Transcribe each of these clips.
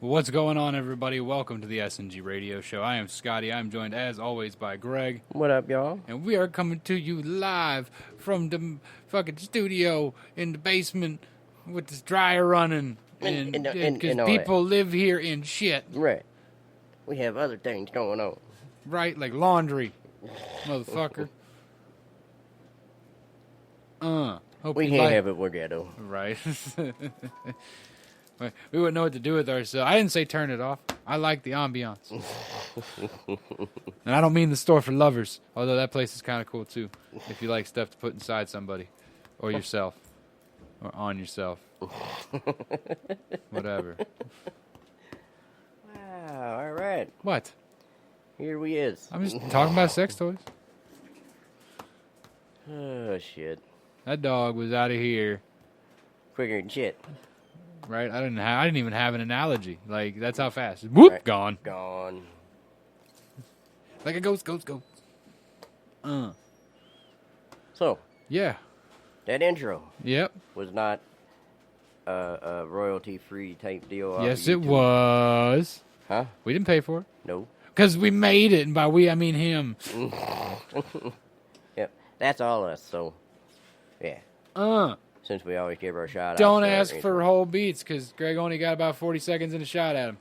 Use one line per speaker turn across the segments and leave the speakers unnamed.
What's going on, everybody? Welcome to the SNG Radio Show. I am Scotty. I'm joined, as always, by Greg.
What up, y'all?
And we are coming to you live from the fucking studio in the basement with this dryer running. Because people live here in shit.
Right. We have other things going on.
Right? Like laundry. Motherfucker.
We can't have it we're ghetto.
Right. We wouldn't know what to do with ourselves. I didn't say turn it off. I like the ambiance. And I don't mean the store for lovers, although that place is kind of cool too, if you like stuff to put inside somebody, or yourself, or on yourself. Whatever.
Wow, all right.
What?
Here we is.
I'm just talking about sex toys.
Oh, shit.
That dog was out of here.
Quicker than shit.
Right? I didn't even have an analogy. Like, that's how fast. Whoop,
Right.
Gone.
Gone.
Like a ghost.
So,
Yeah.
that intro
Yep.
was not a royalty-free type deal. off
Yes,
of
it
YouTube.
was.
Huh?
We didn't pay for it.
No.
Because we made it, and by we, I mean him.
Yep. That's all us, so, yeah. Since we always give our shout-outs.
Don't ask for whole beats, because Greg only got about 40 seconds in a shot at him.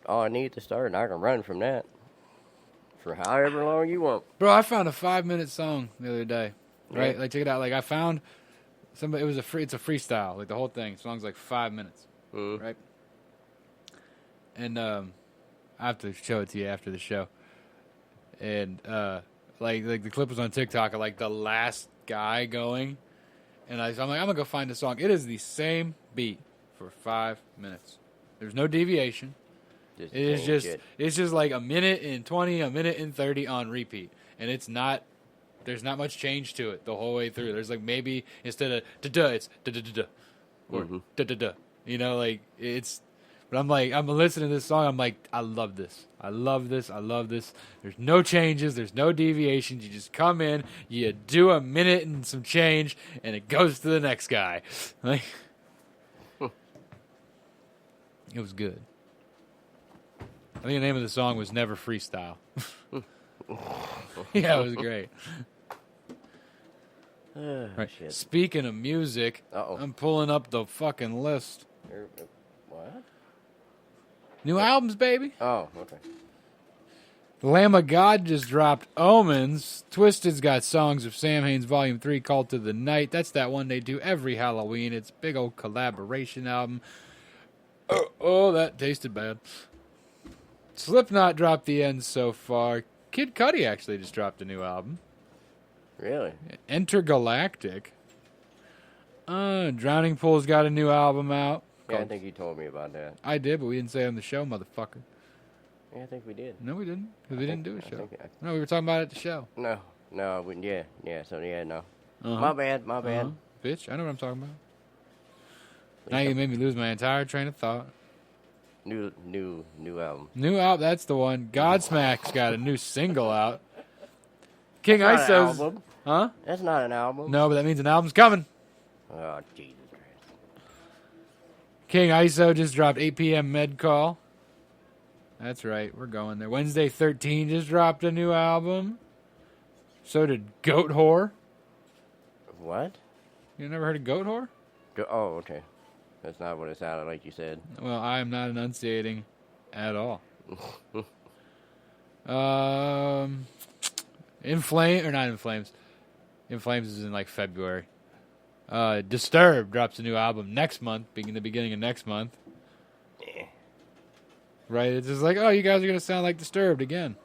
All I need to start, and I can run from that. For however long you want.
Bro, I found a 5-minute song the other day. Right?
Yeah.
Like, check it out. Like, I found somebody, it's a freestyle. Like, the whole thing. The song's like 5 minutes. Right? And, I have to show it to you after the show. And, like the clip was on TikTok of, like, the last guy going. And I'm like, I'm going to go find the song. It is the same beat for 5 minutes. There's no deviation. It's just like a minute and 20, a minute and 30 on repeat. And there's not much change to it the whole way through. There's like maybe instead of da-da, it's da-da-da-da. Or da-da-da. You know, like but I'm like, I'm listening to this song. I'm like, I love this. I love this. I love this. There's no changes. There's no deviations. You just come in, you do a minute and some change, and it goes to the next guy. Like, it was good. I think the name of the song was Never Freestyle. Yeah, it was great. Right.
Shit.
Speaking of music, I'm pulling up the fucking list.
What?
New albums, baby.
Oh, okay.
Lamb of God just dropped Omens. Twisted's got Songs of Sam Haines Volume 3, Cult to the Night. That's that one they do every Halloween. It's a big old collaboration album. Oh, that tasted bad. Slipknot dropped The End So Far. Kid Cudi actually just dropped a new album.
Really?
Intergalactic. Drowning Pool's got a new album out.
Yeah, I think you told me about that.
I did, but we didn't say it on the show, motherfucker.
Yeah, I think we did.
No, we didn't, because we didn't do a show.
No,
No, we were talking about it at the show.
no, we, yeah, so yeah, no. My bad.
Bitch, I know what I'm talking about. Now you made me lose my entire train of thought.
New album.
New album, that's the one. Godsmack's got a new single out. King
That's not an
ISO's...
album.
Huh?
That's not an album.
No, but that means an album's coming.
Oh, Jesus Christ.
King ISO just dropped 8 p.m. Med Call. That's right, we're going there. Wednesday 13 just dropped a new album. So did Goat Whore.
What?
You never heard of Goat Whore?
Oh, okay. That's not what it sounded like you said.
Well, I am not enunciating at all. In Flames is in like February. Disturbed drops a new album next month, the beginning of next month.
Yeah.
Right? It's just like, oh, you guys are going to sound like Disturbed again.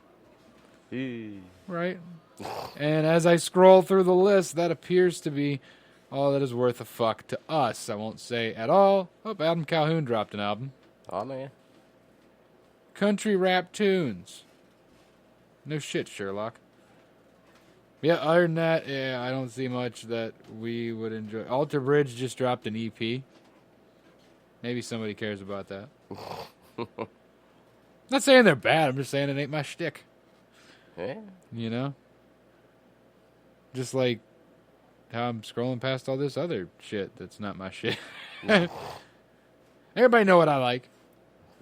Right? And as I scroll through the list, that appears to be all that is worth a fuck to us. I won't say at all. Oh, Adam Calhoun dropped an album.
Oh, man.
Country rap tunes. No shit, Sherlock. Yeah, other than that, yeah, I don't see much that we would enjoy. Alter Bridge just dropped an EP. Maybe somebody cares about that. Not saying they're bad. I'm just saying it ain't my shtick.
Yeah.
You know? Just like how I'm scrolling past all this other shit that's not my shit. Everybody know what I like.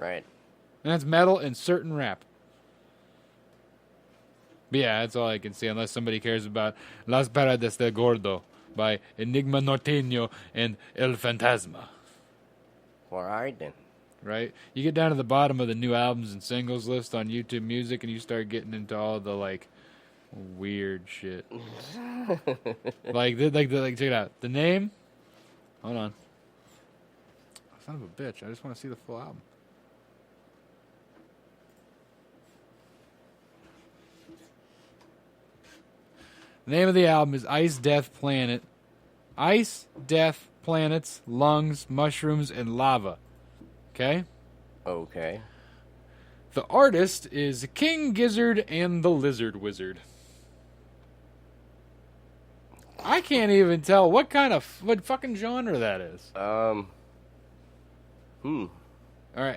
Right.
And that's metal and certain rap. But yeah, that's all I can see, unless somebody cares about Las Paradas del Gordo by Enigma Norteño and El Fantasma.
Well, all right then.
Right? You get down to the bottom of the new albums and singles list on YouTube Music, and you start getting into all the, like, weird shit. like, check it out. The name... Hold on. Son of a bitch. I just want to see the full album. The name of the album is Ice Death Planet. Ice, Death, Planets, Lungs, Mushrooms, and Lava. Okay?
Okay.
The artist is King Gizzard and the Lizard Wizard. I can't even tell what fucking genre that is. Alright,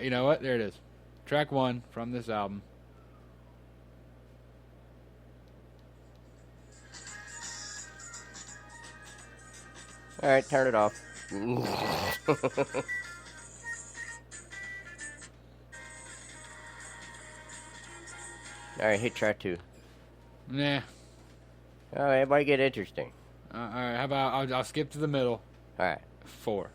you know what? There it is. Track 1 from this album.
Alright, turn it off. Alright, hit track 2.
Nah.
Oh, everybody get interesting.
Alright, how about I'll skip to the middle.
Alright.
4.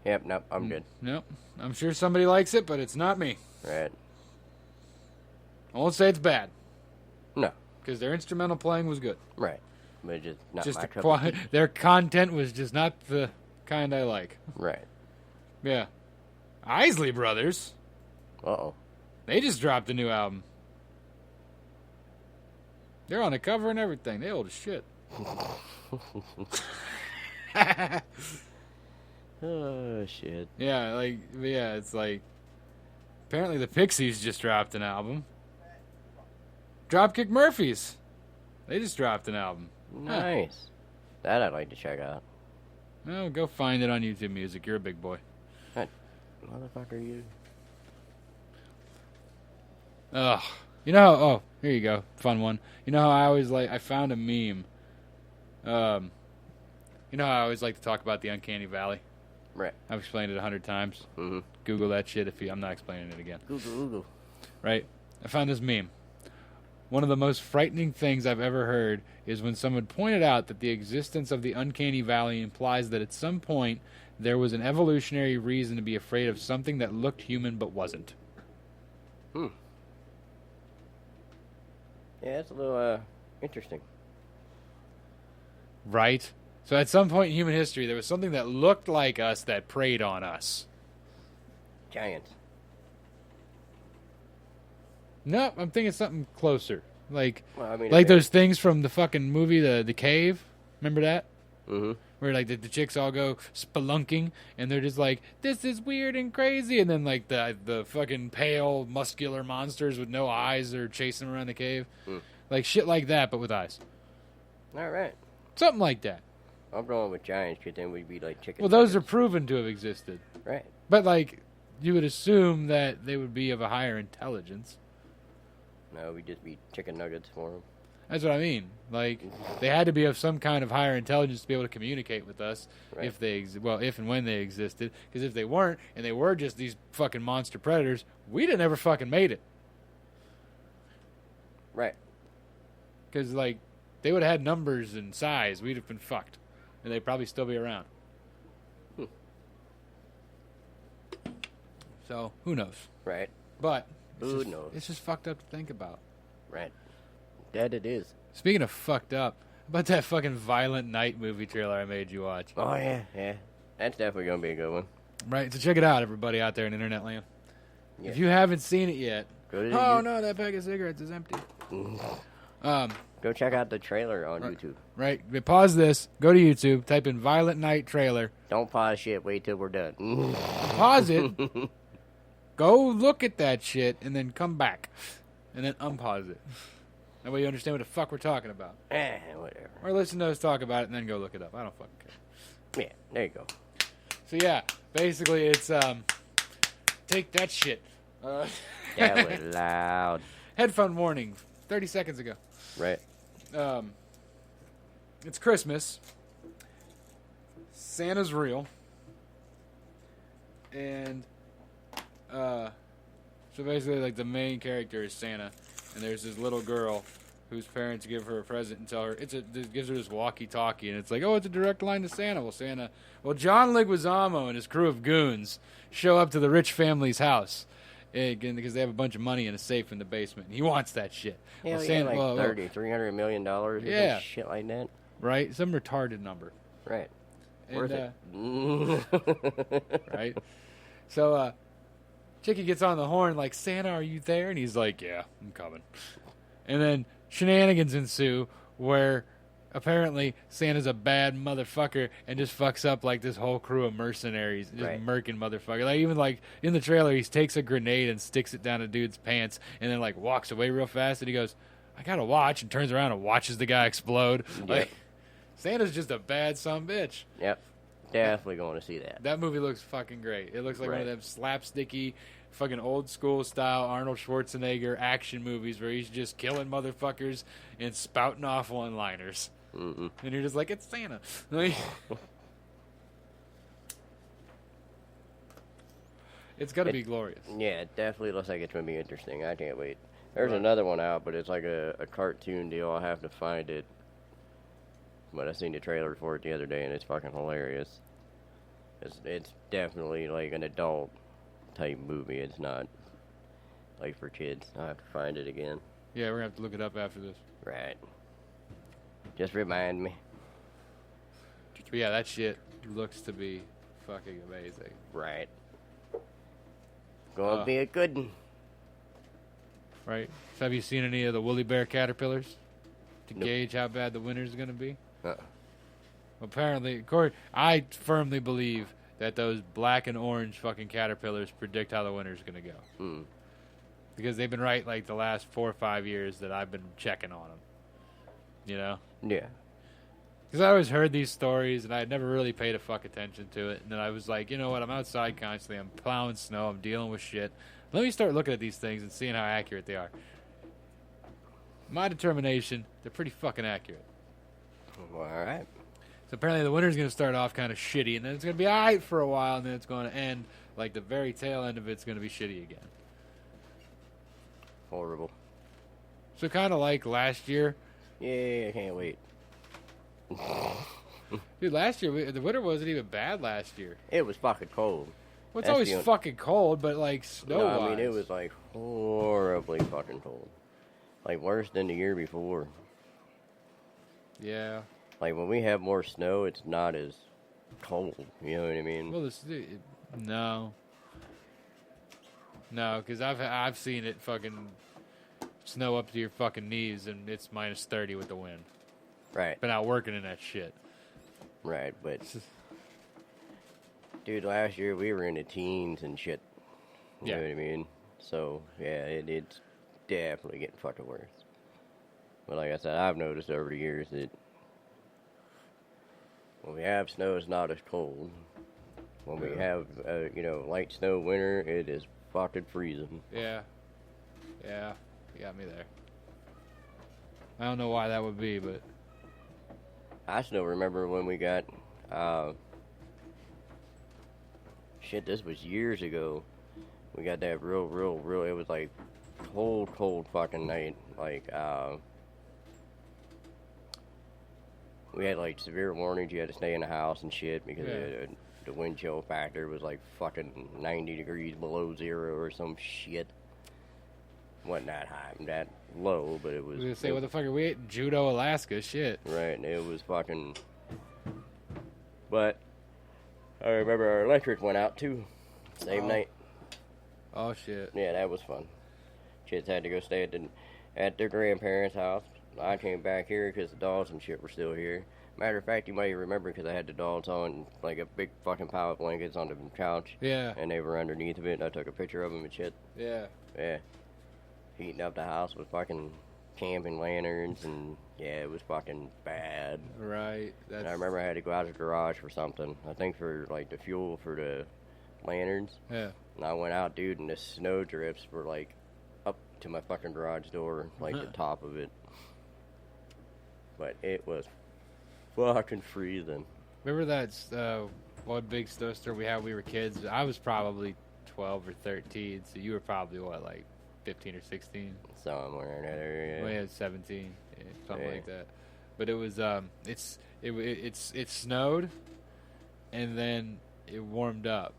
Yep, nope, I'm good.
Nope. I'm sure somebody likes it, but it's not me.
Right.
I won't say it's bad.
No.
Because their instrumental playing was good.
Right. But just not
Just
my cup of tea.
their content was just not the kind I like.
Right.
Yeah. Isley Brothers.
Uh-oh.
They just dropped a new album. They're on the cover and everything. They old as shit.
Oh, shit.
Yeah, it's like... Apparently the Pixies just dropped an album. Dropkick Murphys. They just dropped an album.
Nice. That I'd like to check out.
Oh, go find it on YouTube Music. You're a big boy.
What motherfucker you?
Ugh. You know how... Oh, here you go. Fun one. You know how I always like... I found a meme. You know how I always like to talk about the Uncanny Valley?
Right.
I've explained it 100 times.
Mm-hmm.
Google that shit if you... I'm not explaining it again.
Google.
Right? I found this meme. One of the most frightening things I've ever heard is when someone pointed out that the existence of the Uncanny Valley implies that at some point there was an evolutionary reason to be afraid of something that looked human but wasn't.
Yeah, that's a little, interesting.
Right? So at some point in human history, there was something that looked like us that preyed on us.
Giants.
No, I'm thinking something closer. Like,
Well, I mean,
like those things from the fucking movie, The Cave. Remember that?
Mm-hmm.
Where, like, the chicks all go spelunking, and they're just like, this is weird and crazy. And then, like, the fucking pale, muscular monsters with no eyes are chasing them around the cave. Like, shit like that, but with eyes.
All right.
Something like that.
I'm going with giants, because then we'd be like chicken.
Well, those are
nuggets.
proven to have existed.
Right.
But, like, you would assume that they would be of a higher intelligence.
No, we'd just be chicken nuggets for them.
That's what I mean. Like, they had to be of some kind of higher intelligence to be able to communicate with us,
Right.
if and when they existed. Because if they weren't, and they were just these fucking monster predators, we'd have never fucking made it.
Right.
Because, like, they would have had numbers and size. We'd have been fucked. And they'd probably still be around. So, who knows?
Right.
But,
Who knows?
It's just fucked up to think about.
Right. That it is.
Speaking of fucked up, how about that fucking Violent Night movie trailer I made you watch?
Oh, yeah. That's definitely going to be a good one.
Right, so check it out, everybody out there in internet land.
Yeah.
If you haven't seen it yet,
Go to
no, that pack of cigarettes is empty.
Go check out the trailer on YouTube.
Right, pause this, go to YouTube, type in Violent Night trailer,
Don't pause shit. Wait till we're done.
pause it, go look at that shit, and then come back, and then unpause it. That way you understand what the fuck we're talking about.
Whatever.
Or listen to us talk about it and then go look it up. I don't fucking care.
Yeah, there you go.
So yeah, basically it's take that shit.
That was loud.
Headphone warning, 30 seconds ago.
Right.
It's Christmas. Santa's real. And, so basically, like, the main character is Santa. And there's this little girl whose parents give her a present and tell her, gives her this walkie-talkie. And it's like, oh, it's a direct line to Santa. Well, John Leguizamo and his crew of goons show up to the rich family's house. Again, because they have a bunch of money in a safe in the basement. And he wants that shit.
Yeah,
well,
Santa, like $300 million.
Yeah.
Shit like that.
Right? Some retarded number.
Right.
And,
Worth it.
Right? So, Chicky gets on the horn like, Santa, are you there? And he's like, yeah, I'm coming. And then shenanigans ensue where apparently Santa's a bad motherfucker and just fucks up like this whole crew of mercenaries, just murking motherfucker. Like even like in the trailer, he takes a grenade and sticks it down a dude's pants and then like walks away real fast and he goes, I gotta watch, and turns around and watches the guy explode.
Yep.
Like Santa's just a bad sumbitch.
Yep. Definitely going to see that.
That movie looks fucking great. It looks like one of them slapsticky, fucking old school style Arnold Schwarzenegger action movies where he's just killing motherfuckers and spouting off one-liners.
Mm-mm.
And you're just like, it's Santa. It's gonna be glorious.
Yeah, it definitely looks like it's going to be interesting. I can't wait. There's another one out, but it's like a cartoon deal. I'll have to find it. But I seen the trailer for it the other day, and it's fucking hilarious. It's definitely like an adult type movie. It's not like for kids. I'll have to find it again.
Yeah, we're gonna have to look it up after this.
Right. Just remind me.
But yeah, that shit looks to be fucking amazing.
Right. Gonna be a good one.
Right? So have you seen any of the woolly bear caterpillars to
Nope.
gauge how bad the winter's gonna be?
Uh-uh.
Apparently, I firmly believe that those black and orange fucking caterpillars predict how the winter's gonna go.
Mm.
Because they've been right like the last 4 or 5 years that I've been checking on them. You know?
Yeah.
Because I always heard these stories and I had never really paid a fuck attention to it. And then I was like, you know what? I'm outside constantly. I'm plowing snow. I'm dealing with shit. Let me start looking at these things and seeing how accurate they are. My determination, they're pretty fucking accurate.
Well, all right.
So apparently the winter's going to start off kind of shitty, and then it's going to be all right for a while, and then it's going to end, like the very tail end of it's going to be shitty again.
Horrible.
So kind of like last year.
Yeah, I can't wait.
Dude, last year, the winter wasn't even bad last year.
It was fucking cold.
Well, it's always fucking cold, but like snow-wise.
No, I mean, it was like horribly fucking cold. Like worse than the year before.
Yeah.
Like when we have more snow, it's not as cold. You know what I mean?
Well, no, because I've seen it fucking snow up to your fucking knees, and it's minus 30 with the wind.
Right.
Been out working in that shit.
Right, but dude, last year we were in the teens and shit. You know what I mean? So yeah, it's definitely getting fucking worse. But like I said, I've noticed over the years that when we have snow, it's not as cold. When we have, light snow winter, it is fucking freezing.
Yeah. Yeah. You got me there. I don't know why that would be, but
I still remember when we got, this was years ago. We got that real, it was like cold fucking night. Like, we had like severe warnings. You had to stay in the house and shit because the wind chill factor was like fucking 90 degrees below zero or some shit. Wasn't that high, that low, but it was.
I was gonna say, what the fuck are we at? Juneau, Alaska, shit.
Right, and it was fucking. But I remember our electric went out too, same night.
Oh shit.
Yeah, that was fun. Kids had to go stay at their grandparents' house. I came back here because the dogs and shit were still here. Matter of fact, you might remember because I had the dogs on like a big fucking pile of blankets on the couch.
Yeah.
And they were underneath of it, and I took a picture of them and shit.
Yeah.
Yeah. Heating up the house with fucking camping lanterns, and yeah, it was fucking bad.
Right.
And I remember I had to go out to the garage for something. I think for like the fuel for the lanterns.
Yeah.
And I went out, dude, and the snow drifts were like up to my fucking garage door, like the top of it. But it was fucking freezing.
Remember that one big snowstorm we had when we were kids? I was probably 12 or 13, so you were probably, what, like 15 or 16?
Somewhere in that area.
Well, yeah, 17, something like that. But it was, it snowed, and then it warmed up,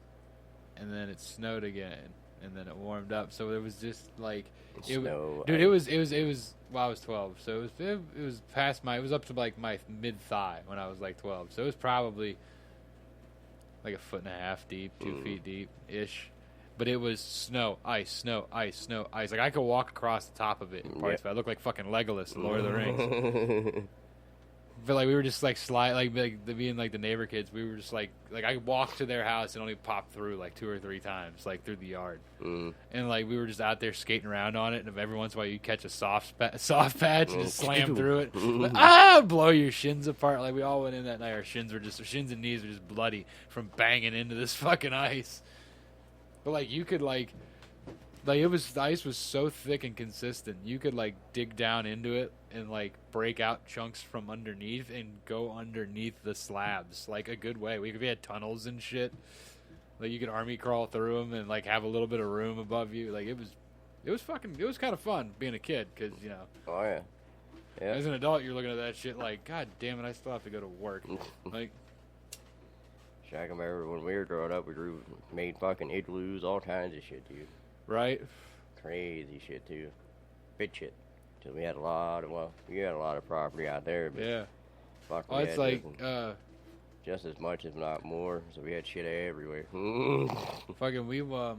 and then it snowed again, and then it warmed up. So it was just like,
Snow.
Dude, it was. Well, I was 12, so it was past my. It was up to like my mid thigh when I was like 12. So it was probably like a foot and a half deep, 2 feet deep ish. But it was snow, ice, snow, ice, snow, ice. Like I could walk across the top of it in parts. But I looked like fucking Legolas in Lord of the Rings. But like we were just like being like the neighbor kids. We were just like I walked to their house and only popped through like 2 or 3 times, like through the yard. And like we were just out there skating around on it. And every once in a while you catch a soft patch and just slam through it, like, blow your shins apart. Like we all went in that night. Our shins and knees were just bloody from banging into this fucking ice. But like you could like the ice was so thick and consistent. You could like dig down into it and like break out chunks from underneath and go underneath the slabs like a good way. We had tunnels and shit. Like you could army crawl through them and like have a little bit of room above you. Like it was kind of fun being a kid because you know.
Oh yeah. Yeah.
As an adult, you're looking at that shit like, God damn it, I still have to go to work. Like.
I can remember when we were growing up, we made fucking igloos, all kinds of shit, dude.
Right?
Crazy shit, too. Big shit. Because we had a lot of property out there. But
yeah.
Fuck,
oh, it's like,
just as much, if not more. So we had shit everywhere.
Fucking, it was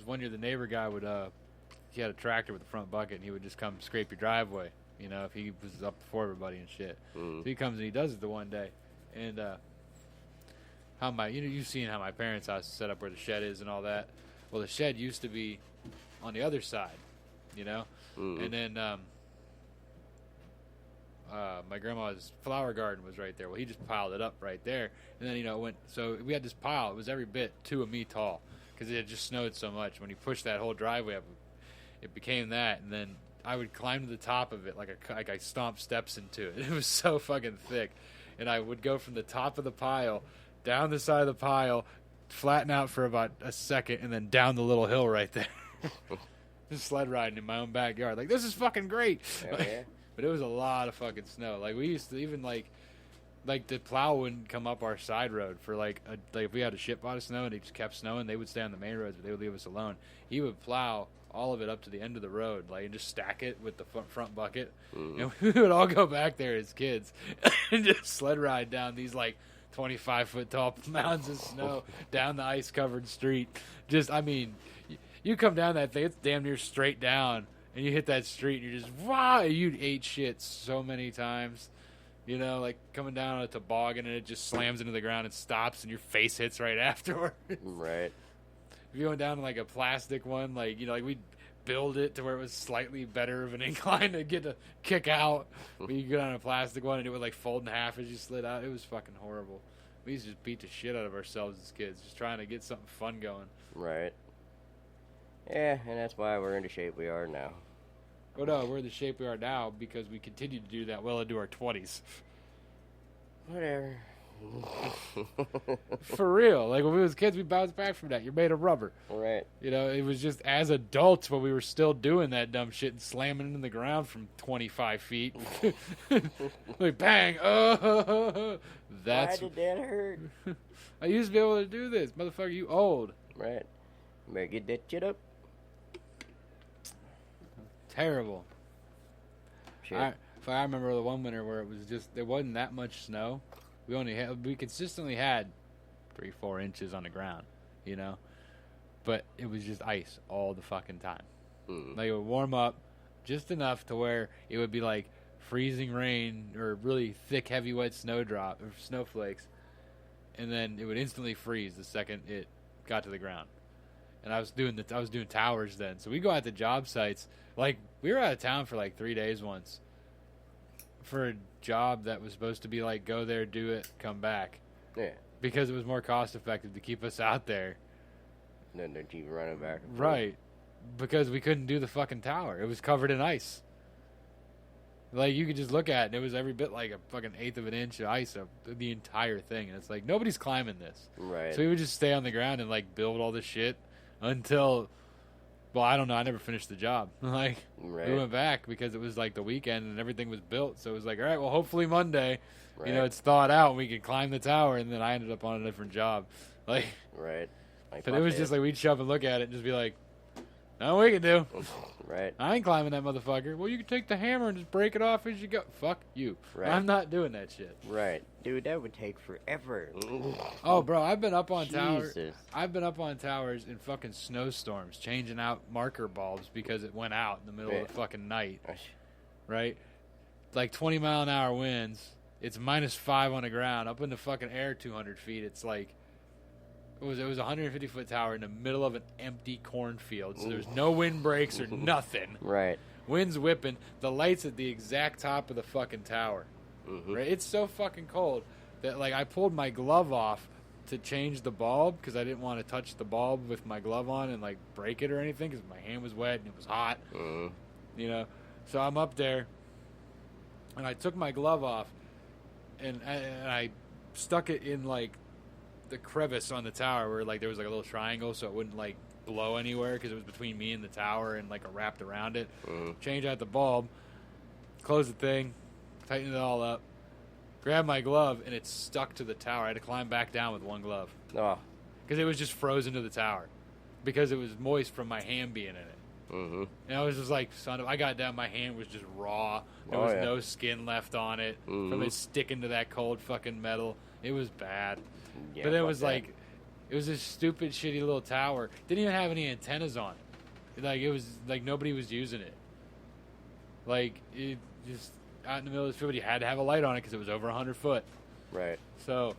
one year the neighbor guy he had a tractor with a front bucket, and he would just come scrape your driveway, you know, if he was up before everybody and shit. So he comes and he does it the one day. And, you've seen how my parents' house is set up where the shed is and all that. Well, the shed used to be on the other side, you know? And then my grandma's flower garden was right there. Well, he just piled it up right there. And then, you know, so we had this pile. It was every bit 2 of me tall because it had just snowed so much. When he pushed that whole driveway up, it became that. And then I would climb to the top of it like I stomped steps into it. It was so fucking thick. And I would go from the top of the pile down the side of the pile, flatten out for about a second, and then down the little hill right there. Just sled riding in my own backyard. Like, this is fucking great.
Yeah.
But it was a lot of fucking snow. Like, we used to even, like the plow wouldn't come up our side road for, like if we had a shitload of snow and it just kept snowing, they would stay on the main roads, but they would leave us alone. He would plow all of it up to the end of the road, like, and just stack it with the front bucket. And we would all go back there as kids and just sled ride down these, like, 25-foot tall mounds of snow down the ice-covered street. Just, I mean, you come down that thing, it's damn near straight down, and you hit that street, and you're just, wow, you ate shit so many times. You know, like coming down on a toboggan, and it just slams into the ground and stops, and your face hits right afterwards.
Right.
If you went down to, like, a plastic one, like, you know, like, we'd build it to where it was slightly better of an incline to get to kick out. But you go on a plastic one and it would like fold in half as you slid out. It was fucking horrible. We used to just beat the shit out of ourselves as kids, just trying to get something fun going.
Right. Yeah, and that's why we're in the shape we are now.
Oh no, we're in the shape we are now because we continued to do that well into our 20s.
Whatever.
For real. Like when we was kids, we bounced back from that. You're made of rubber.
Right.
You know, it was just as adults when we were still doing that dumb shit and slamming into the ground from 25 feet. Like, bang. That's.
Why did that hurt?
I used to be able to do this. Motherfucker, you old.
Right. You better get that shit up.
Terrible.
Shit.
I remember the one winter where it was just, there wasn't that much snow. We consistently had 3-4 inches on the ground, you know, but it was just ice all the fucking time. Like it would warm up just enough to where it would be like freezing rain or really thick, heavy, wet snowflakes, and then it would instantly freeze the second it got to the ground. And I was doing towers then, so we go out to job sites. Like we were out of town for like 3 days once. For a job that was supposed to be like go there, do it, come back.
Yeah.
Because it was more cost effective to keep us out there.
Then they keep running back and forth.
Right. because we couldn't do the fucking tower. It was covered in ice. Like, you could just look at it, and it was every bit like a fucking eighth of an inch of ice of the entire thing. And it's like, nobody's climbing this.
Right.
So we would just stay on the ground and, like, build all this shit until, well, I don't know. I never finished the job. Like,
right.
we went back because it was, like, the weekend and everything was built. So it was like, all right, well, hopefully Monday,
right.
you know, it's thawed out and we can climb the tower. And then I ended up on a different job. Like,
right. Like,
but it was just like, we'd show up and look at it and just be like, nothing we can do.
Right.
I ain't climbing that motherfucker. Well, you can take the hammer and just break it off as you go. Fuck you.
Right.
I'm not doing that shit.
Right. Dude, that would take forever.
Oh, bro, I've been up on towers.
Jesus.
I've been up on towers in fucking snowstorms, changing out marker bulbs because it went out in the middle of the fucking night. Right? Like 20-mile-an-hour winds. It's -5 on the ground. Up in the fucking air 200 feet, it's like, it was a 150-foot tower in the middle of an empty cornfield. So there's no wind breaks or nothing.
Right.
Wind's whipping. The light's at the exact top of the fucking tower.
Mm-hmm.
Right? It's so fucking cold that, like, I pulled my glove off to change the bulb because I didn't want to touch the bulb with my glove on and, like, break it or anything because my hand was wet and it was hot.
Mm-hmm.
You know? So I'm up there, and I took my glove off, and I stuck it in, like, the crevice on the tower where, like, there was like a little triangle so it wouldn't, like, blow anywhere because it was between me and the tower and, like, wrapped around it. Change out the bulb, close the thing, tighten it all up, grab my glove, and it's stuck to the tower. I had to climb back down with one glove because it was just frozen to the tower because it was moist from my hand being in it.
Mm-hmm.
And I was just like, I got down, my hand was just raw. There was no skin left on it from it sticking to that cold fucking metal. It was bad.
Yeah,
but it was like, it was this stupid, shitty little tower. Didn't even have any antennas on it. Like, it was like nobody was using it. Like, it just out in the middle of the field, you had to have a light on it because it was over 100 foot.
Right.
So,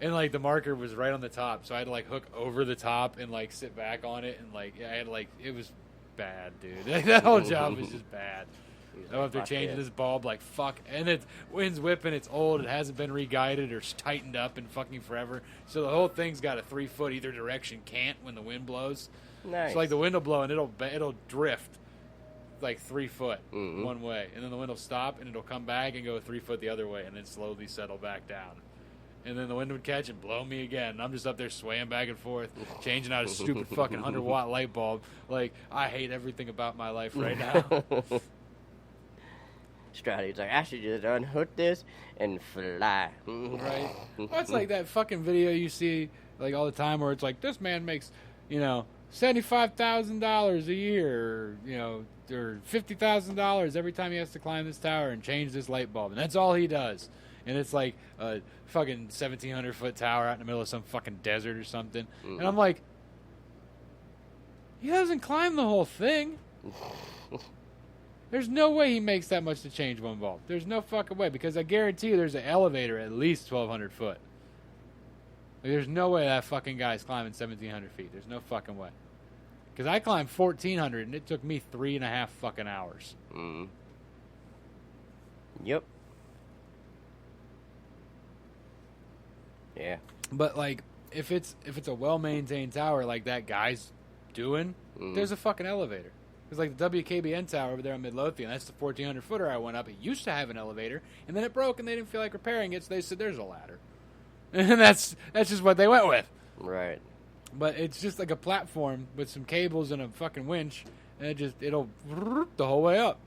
and like the marker was right on the top, so I had to like hook over the top and like sit back on it, and like I had like, it was bad, dude. Like, that whole job was just bad. I'm up there changing this bulb like fuck, and it's wind's whipping. It's old. It hasn't been re-guided or tightened up in fucking forever. So the whole thing's got a 3 foot either direction cant when the wind blows.
Nice.
So like the wind will blow and it'll drift like 3 foot one way, and then the wind will stop and it'll come back and go 3 foot the other way, and then slowly settle back down. And then the wind would catch and blow me again. And I'm just up there swaying back and forth, changing out a stupid fucking 100-watt light bulb. Like, I hate everything about my life right now.
Strategy's like, I should just unhook this and fly.
Right? Well, it's like that fucking video you see like all the time where it's like, this man makes, you know, $75,000 a year, or, you know, or $50,000 every time he has to climb this tower and change this light bulb, and that's all he does. And it's like a fucking 1,700-foot tower out in the middle of some fucking desert or something. And I'm like, he doesn't climb the whole thing. There's no way he makes that much to change one bulb. There's no fucking way, because I guarantee you there's an elevator at least 1,200 foot. Like, there's no way that fucking guy's climbing 1,700 feet. There's no fucking way. Because I climbed 1,400 and it took me 3.5 fucking hours.
Yep. Yeah.
But like, if it's a well-maintained tower like that guy's doing, there's a fucking elevator. It's like the WKBN tower over there in Midlothian. That's the 1,400 footer I went up. It used to have an elevator, and then it broke, and they didn't feel like repairing it, so they said there's a ladder. And that's just what they went with.
Right.
But it's just like a platform with some cables and a fucking winch, and it'll the whole way up.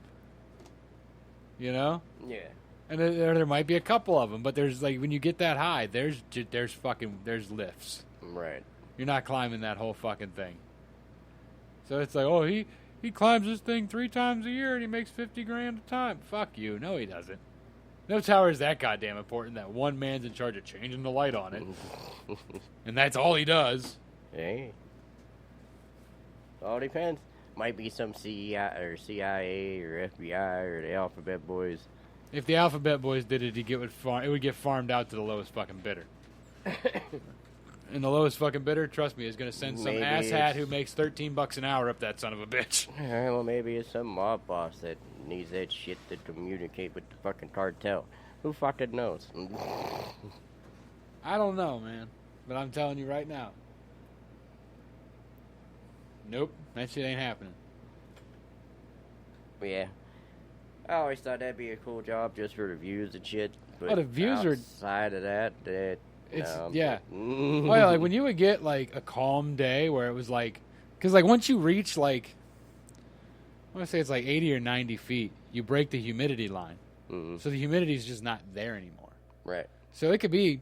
You know?
Yeah.
And there might be a couple of them, but there's like, when you get that high, there's lifts.
Right.
You're not climbing that whole fucking thing. So it's like, oh, he climbs this thing 3 times a year and he makes $50,000 a time. Fuck you. No, he doesn't. No tower is that goddamn important that one man's in charge of changing the light on it. And that's all he does.
Hey. All depends. Might be some CIA or FBI or the Alphabet Boys.
If the Alphabet Boys did it, it would get farmed out to the lowest fucking bidder. And the lowest fucking bidder, trust me, is going to send some asshat who makes $13 an hour up that son of a bitch.
Well, maybe it's some mob boss that needs that shit to communicate with the fucking cartel. Who fucking knows?
I don't know, man. But I'm telling you right now. Nope, that shit ain't happening.
Yeah. I always thought that'd be a cool job just for the views and shit. But
the views are...
outside of that,
It's,
no.
yeah. Oh, yeah, like, when you would get, like, a calm day where it was, like... Because, like, once you reach, like... I want to say it's, like, 80 or 90 feet, you break the humidity line.
Mm-hmm.
So the humidity's just not there anymore.
Right.
So it could be...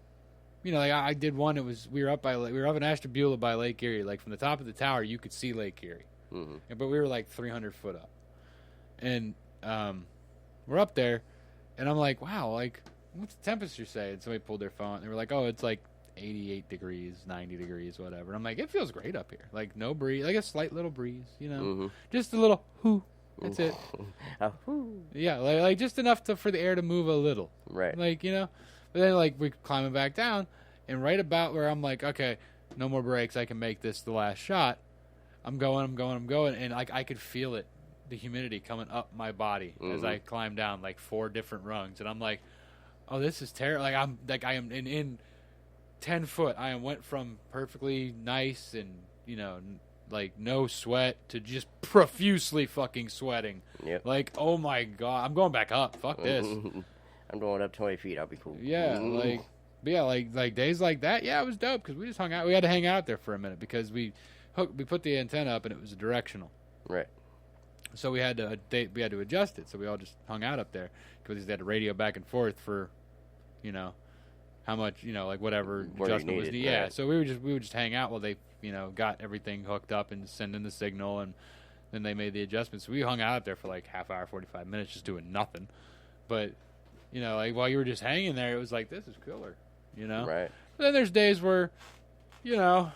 You know, like, I did one, it was... We were up in Ashtabula by Lake Erie. Like, from the top of the tower, you could see Lake Erie.
Mm-hmm.
But we were, like, 300 foot up. And, we're up there, and I'm like, wow, like, what's the temperature say? And somebody pulled their phone, and they were like, oh, it's like 88 degrees, 90 degrees, whatever. And I'm like, it feels great up here. Like, no breeze, like a slight little breeze, you know?
Mm-hmm.
Just a little whoo. That's it.
Whoo.
Yeah, like just enough for the air to move a little.
Right.
Like, you know? But then, like, we're climbing back down, and right about where I'm like, okay, no more breaks, I can make this the last shot. I'm going, and, like, I could feel it. The humidity coming up my body as I climb down like 4 different rungs, and I'm like, "Oh, this is terrible!" Like I am in 10 foot. I went from perfectly nice and like no sweat to just profusely fucking sweating.
Yep.
Like, oh my god, I'm going back up. Fuck this.
I'm going up 20 feet. I'll be cool.
Yeah, like, but yeah, like days like that. Yeah, it was dope because we just hung out. We had to hang out there for a minute because we put the antenna up and it was directional.
Right.
So we had to adjust it. So we all just hung out up there because they had to radio back and forth for, how much, like whatever adjustment was. Yeah. Right. So we would just hang out while they, got everything hooked up and sending the signal, and then they made the adjustments. So we hung out up there for like half hour, 45 minutes, just doing nothing. But, like while you were just hanging there, it was like, this is cooler,
Right.
But then there's days where, you're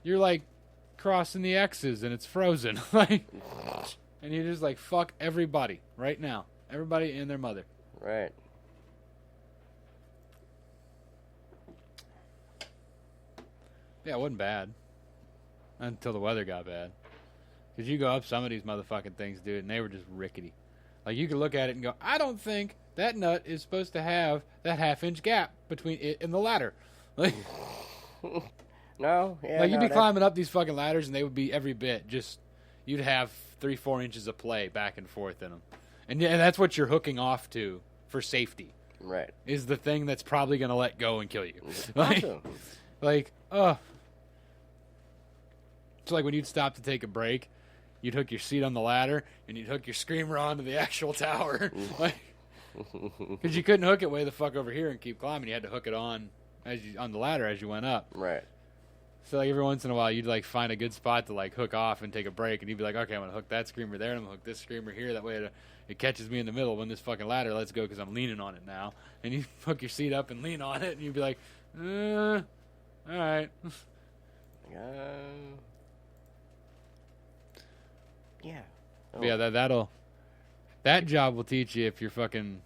like crossing the X's and it's frozen, like, and you're just like, fuck everybody right now, everybody and their mother.
Right.
Yeah, it wasn't bad until the weather got bad. Because you go up some of these motherfucking things, dude, and they were just rickety. Like, you could look at it and go, I don't think that nut is supposed to have that half-inch gap between it and the ladder. Like,
no, yeah.
Like, you'd be climbing up these fucking ladders, and they would be every bit just, you'd have 3-4 inches of play back and forth in them. And that's what you're hooking off to for safety.
Right.
Is the thing that's probably going to let go and kill you.
Awesome.
It's like when you'd stop to take a break, you'd hook your seat on the ladder, and you'd hook your screamer onto the actual tower. Because you couldn't hook it way the fuck over here and keep climbing. You had to hook it on the ladder as you went up.
Right.
So, like, every once in a while, you'd, like, find a good spot to, like, hook off and take a break. And you'd be like, okay, I'm going to hook that screamer there, and I'm going to hook this screamer here. That way it catches me in the middle when this fucking ladder lets go because I'm leaning on it now. And you hook your seat up and lean on it, and you'd be like, all right.
Yeah.
Oh. Yeah, that job will teach you if you're fucking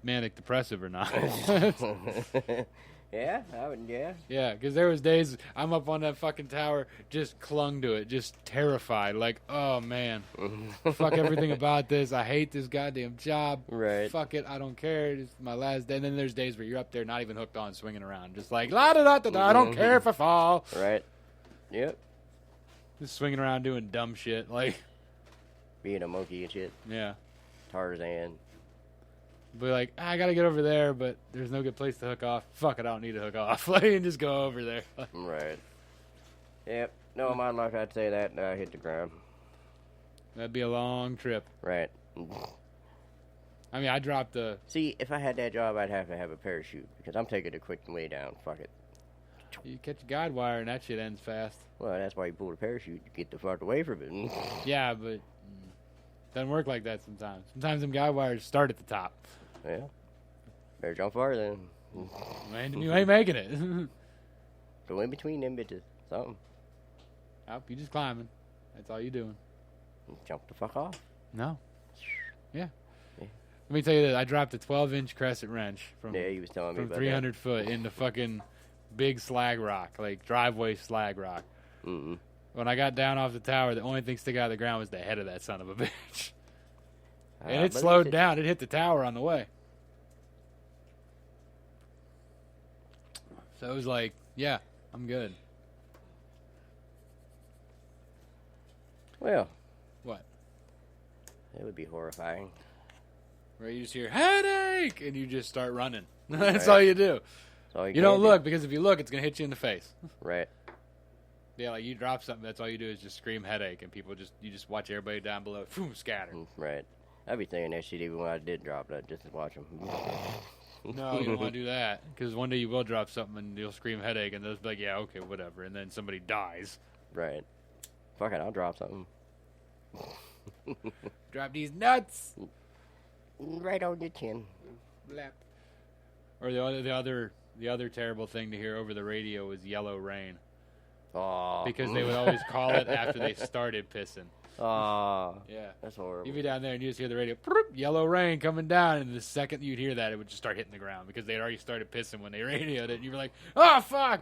manic depressive or not.
Yeah, yeah.
Yeah, because there was days I'm up on that fucking tower, just clung to it, just terrified. Like, oh, man, fuck everything about this. I hate this goddamn job.
Right.
Fuck it. I don't care. It's my last day. And then there's days where you're up there not even hooked on, swinging around. Just like, la-da-da-da-da, I don't care if I fall.
Right. Yep.
Just swinging around doing dumb shit. Like,
being a monkey and shit.
Yeah.
Tarzan.
Be like, I gotta get over there, but there's no good place to hook off. Fuck it, I don't need to hook off. Like, and just go over there.
Right. Yep. No, in my life, I'd say that and I hit the ground.
That'd be a long trip.
Right.
I mean, I dropped the...
See, if I had that job, I'd have to have a parachute because I'm taking a quick way down. Fuck it.
You catch a guide wire and that shit ends fast.
Well, that's why you pull the parachute to get the fuck away from it.
Yeah, but doesn't work like that sometimes. Sometimes them guide wires start at the top.
Yeah. Better jump far then.
Man, you ain't making it.
Go in between them bitches. Something.
Nope, you just climbing. That's all you doing.
Jump the fuck off.
No. Yeah. Let me tell you this. I dropped a 12-inch crescent wrench from,
he was telling me
from
about
300 foot into fucking big slag rock, like driveway slag rock.
Mm-mm.
When I got down off the tower, the only thing sticking out of the ground was the head of that son of a bitch. And it slowed down. It hit the tower on the way. So it was like, yeah, I'm good.
Well.
What?
It would be horrifying.
Where you just hear, headache! And you just start running. That's all you do. You don't look, because if you look, it's going to hit you in the face.
Right.
Yeah, like you drop something, that's all you do is just scream headache, and you just watch everybody down below, boom, scatter.
Right. I'd be thinking that shit even when I did drop that, just to watch them.
No, you don't want to do that, because one day you will drop something and you'll scream headache, and they'll be like, yeah, okay, whatever, and then somebody dies.
Right. Fuck it, I'll drop something.
Drop these nuts!
Right on your chin.
Blap. Or the other terrible thing to hear over the radio was yellow rain.
Oh.
Because they would always call it after they started pissing.
Oh.
Yeah.
That's horrible.
You'd be down there and you just hear the radio, yellow rain coming down, and the second you'd hear that, it would just start hitting the ground because they had already started pissing when they radioed it, and you were like, oh, fuck!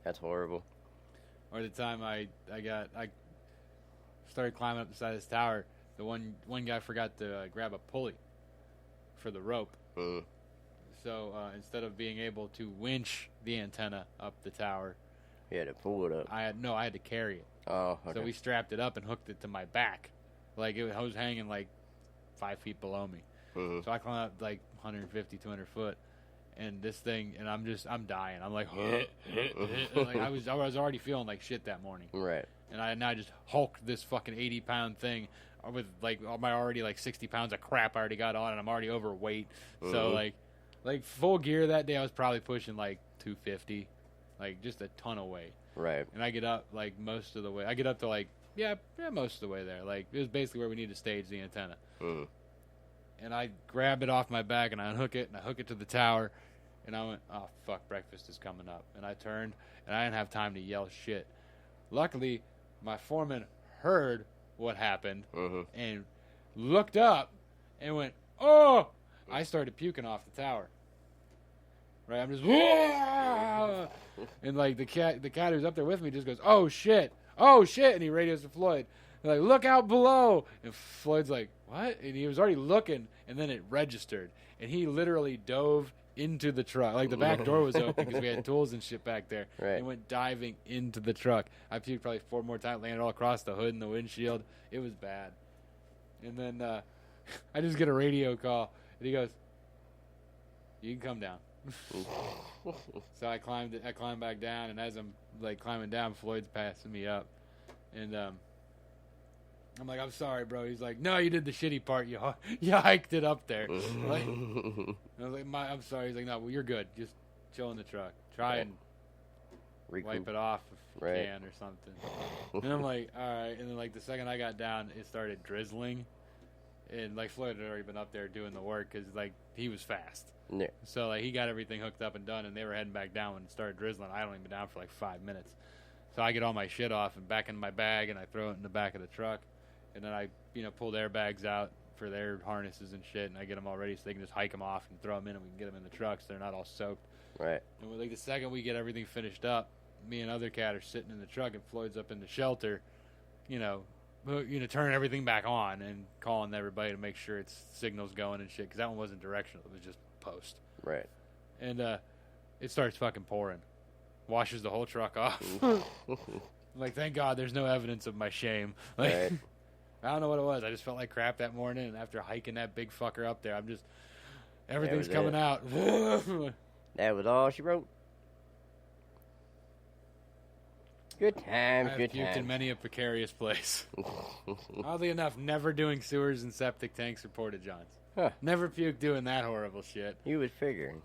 That's horrible.
Or the time I started climbing up the side of this tower, the one guy forgot to grab a pulley for the rope. So instead of being able to winch the antenna up the tower,
you had to pull it up.
I had to carry it.
Oh, okay.
So we strapped it up and hooked it to my back. Like, I was hanging like 5 feet below me. So I climbed up like 150, 200 foot. And this thing, and I'm dying. I'm like, like I was already feeling like shit that morning.
Right. And
I just hulked this fucking 80-pound thing with like my already like 60 pounds of crap I already got on, and I'm already overweight. So like full gear that day, I was probably pushing like 250, like just a ton of weight.
Right.
And I get up like most of the way. I get up to like most of the way there. Like it was basically where we need to stage the antenna. And I grab it off my back and I unhook it and I hook it to the tower. And I went, oh fuck, breakfast is coming up. And I turned and I didn't have time to yell shit. Luckily, my foreman heard what happened and looked up and went, oh! I started puking off the tower. Right, I'm just, whoa! And like the cat who's up there with me just goes, oh shit, and he radios to Floyd. They're like, look out below, and Floyd's like, what? And he was already looking, and then it registered, and he literally dove into the truck. Like the back door was open because we had tools and shit back there.
Right.
He went diving into the truck. I puked probably 4 more times, landed all across the hood and the windshield. It was bad. And then I just get a radio call, and he goes, you can come down. So I climbed back down, and as I'm like climbing down, Floyd's passing me up, and I'm like, I'm sorry, bro. He's like, no, you did the shitty part. You hiked it up there. Like, I was like, I'm sorry. He's like, no, well, you're good. Just chill in the truck. Try and wipe it off if you can or something. And I'm like, all right. And then like the second I got down, it started drizzling, and like Floyd had already been up there doing the work because like he was fast.
Yeah.
So like he got everything hooked up and done, and they were heading back down when it started drizzling. I had only been down for like 5 minutes, so I get all my shit off and back in my bag, and I throw it in the back of the truck, and then I pull their bags out for their harnesses and shit, and I get them all ready so they can just hike them off and throw them in, and we can get them in the truck so they're not all soaked.
Right.
And like the second we get everything finished up, me and other cat are sitting in the truck, and Floyd's up in the shelter, turning everything back on and calling everybody to make sure its signal's going and shit, because that one wasn't directional, it was just post.
Right.
And it starts fucking pouring. Washes the whole truck off. Like, thank God there's no evidence of my shame. Like,
right.
I don't know what it was. I just felt like crap that morning, and after hiking that big fucker up there, I'm just, everything's coming out.
That was all she wrote. Good times,
I've
good
puked
times.
in many a precarious place. Oddly enough, never doing sewers and septic tanks or porta-johns.
Huh.
Never puked doing that horrible shit.
You was figuring.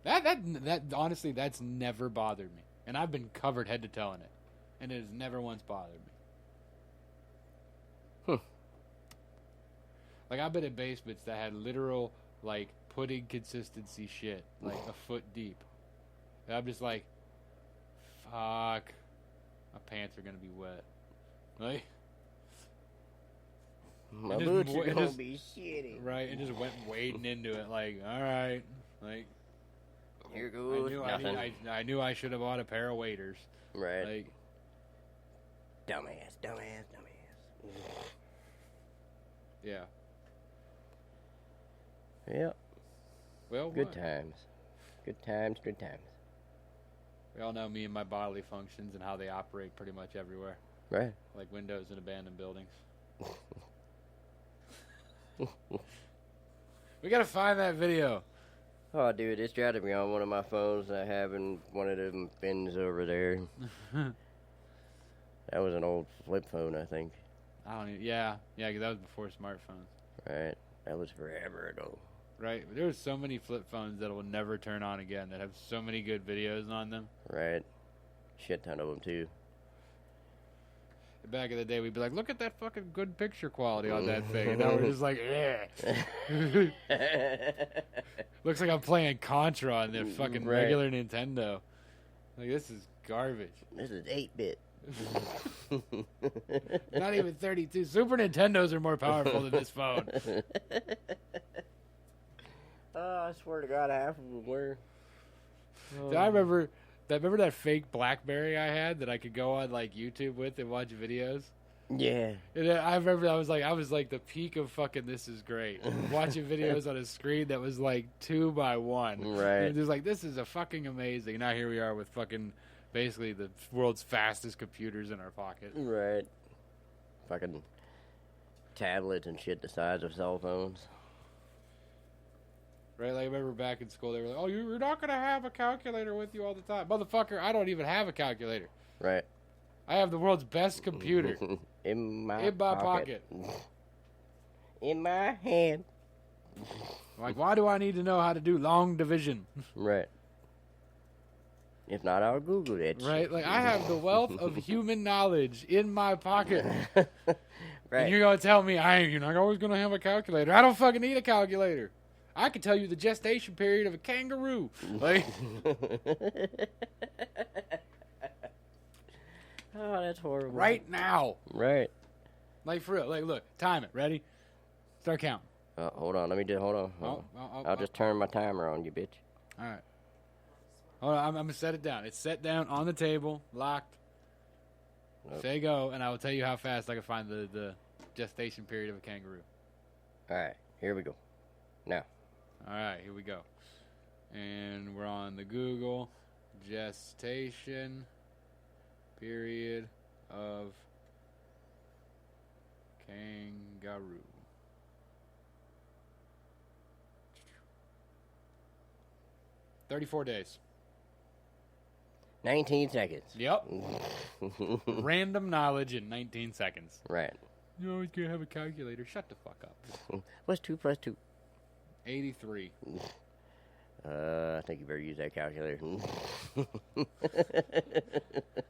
That honestly, that's never bothered me. And I've been covered head to toe in it. And it has never once bothered me. Like, I've been in basements that had literal, like, pudding consistency shit. Like, a foot deep. And I'm just like, fuck. My pants are going to be wet. Like...
My boots are gonna be shitty.
Right, and just went wading into it like, all right, like
here goes nothing.
I knew I should have bought a pair of waders.
Right.
Like,
dumbass.
Yeah.
Yep.
Well,
good times. Good times.
We all know me and my bodily functions and how they operate pretty much everywhere.
Right.
Like windows in abandoned buildings. We gotta find that video.
Oh, dude, it's got to be on one of my phones. I have in one of them bins over there. That was an old flip phone, I think.
I don't even, yeah, 'cause that was before smartphones.
Right. That was forever ago.
Right. There's so many flip phones that will never turn on again that have so many good videos on them.
Right. Shit ton of them, too.
Back in the day, we'd be like, look at that fucking good picture quality on that thing. And now we're just like, eh. Looks like I'm playing Contra on the fucking regular Nintendo. Like, this is garbage.
This is 8-bit.
Not even 32. Super Nintendos are more powerful than this phone.
Oh, I swear to God, half of them were.
Oh. I remember that fake BlackBerry I had that I could go on like YouTube with and watch videos.
Yeah.
And I remember I was like the peak of fucking this is great. Watching videos on a screen that was like 2x1.
Right.
And just like this is a fucking amazing. Now here we are with fucking basically the world's fastest computers in our pocket.
Right. Fucking tablets and shit the size of cell phones.
Right, like I remember back in school, they were like, "Oh, you're not gonna have a calculator with you all the time, motherfucker." I don't even have a calculator.
Right.
I have the world's best computer
in my
pocket.
In my hand.
Like, why do I need to know how to do long division?
Right. If not, I'll Google it.
Right, like I have the wealth of human knowledge in my pocket.
Right.
And you're gonna tell me you're not always gonna have a calculator? I don't fucking need a calculator. I can tell you the gestation period of a kangaroo. Like,
oh, that's horrible.
Right now.
Right.
Like, for real. Like, look, time it. Ready? Start counting.
Hold on. Let me hold on. I'll just turn my timer on you, bitch.
All right. Hold on. I'm going to set it down. It's set down on the table, locked. Nope. Say go, and I will tell you how fast I can find the gestation period of a kangaroo.
All right. Here we go. Now.
All right, here we go. And we're on the Google gestation period of kangaroo. 34 days.
19 seconds.
Yep. Random knowledge in 19 seconds.
Right.
You always gonna have a calculator. Shut the fuck up.
What's 2 plus 2?
83.
I think you better use that calculator.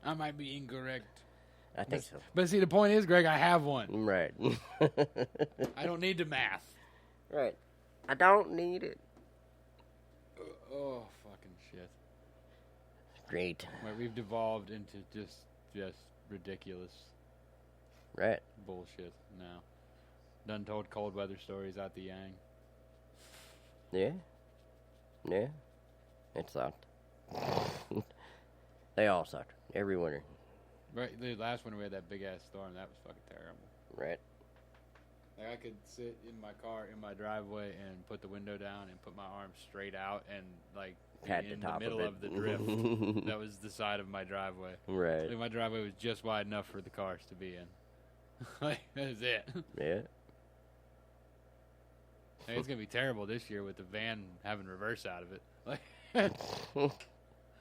I might be incorrect.
I think so.
But see, the point is, Greg, I have one.
Right.
I don't need to math.
Right. I don't need it.
Oh, fucking shit.
Great.
Right, we've devolved into just ridiculous.
Right.
Bullshit now. Done told cold weather stories out the yang.
Yeah. Yeah. It sucked. They all sucked. Every winter.
Right, the last winter we had that big ass storm. That was fucking terrible.
Right.
Like I could sit in my car in my driveway and put the window down and put my arms straight out and like in the middle of the drift. That was the side of my driveway.
Right.
Like, my driveway was just wide enough for the cars to be in. Like that was it.
Yeah.
Hey, it's gonna be terrible this year with the van having reverse out of it. Like,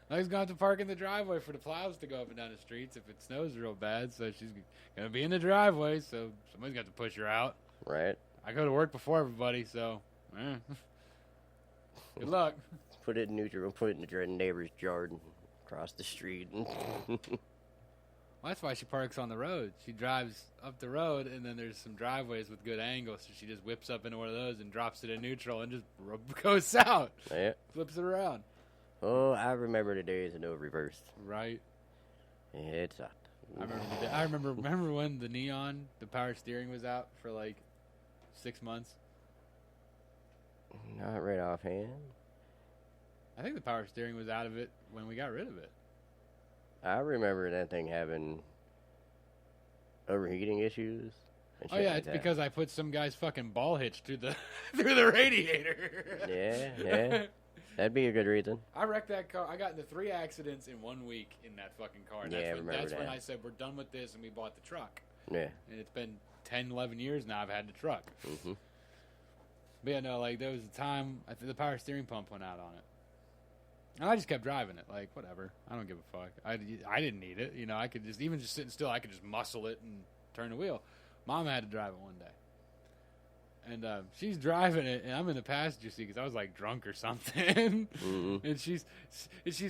I was going to park in the driveway for the plows to go up and down the streets if it snows real bad. So she's gonna be in the driveway, so somebody's got to push her out.
Right.
I go to work before everybody, so good luck.
Put it in neutral. Put it in the neighbor's yard across the street.
Well, that's why she parks on the road. She drives up the road, and then there's some driveways with good angles, so she just whips up into one of those and drops it in neutral and just goes south.
Yeah.
Flips it around.
Oh, I remember the days of no reverse.
Right.
Yeah, it sucked.
I remember when the power steering was out for like 6 months.
Not right offhand.
I think the power steering was out of it when we got rid of it.
I remember that thing having overheating issues.
Oh yeah, it's because I put some guy's fucking ball hitch through the through the radiator.
Yeah. That'd be a good reason.
I wrecked that car. I got into 3 accidents in 1 week in that fucking car. And that's when I said, we're done with this, and we bought the truck.
Yeah.
And it's been 10, 11 years now I've had the truck.
Mm-hmm.
But yeah, no, like, there was a time, I think the power steering pump went out on it. And I just kept driving it. Like, whatever. I don't give a fuck. I didn't need it. You know, I could just, even just sitting still, I could just muscle it and turn the wheel. Mom had to drive it one day. And she's driving it, and I'm in the passenger seat because I was like drunk or something.
Mm-hmm.
And she's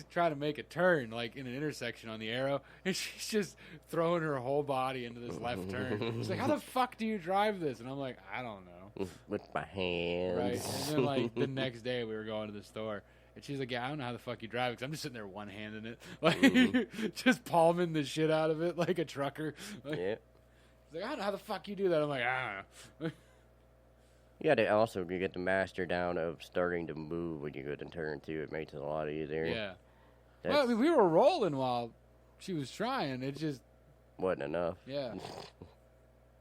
trying to make a turn like in an intersection on the arrow, and she's just throwing her whole body into this left turn. She's like, "How the fuck do you drive this?" And I'm like, "I don't know."
With my hands.
Right. And then like the next day we were going to the store, and she's like, "Yeah, I don't know how the fuck you drive it." Because I'm just sitting there one-handing it, like just palming the shit out of it like a trucker. Like,
yeah.
She's like, "I don't know how the fuck you do that." I'm like, "I don't know."
Yeah, they also get the master down of starting to move when you go to turn too. It makes it a lot easier.
Yeah. Well, I mean, we were rolling while she was trying. It just
wasn't enough.
Yeah.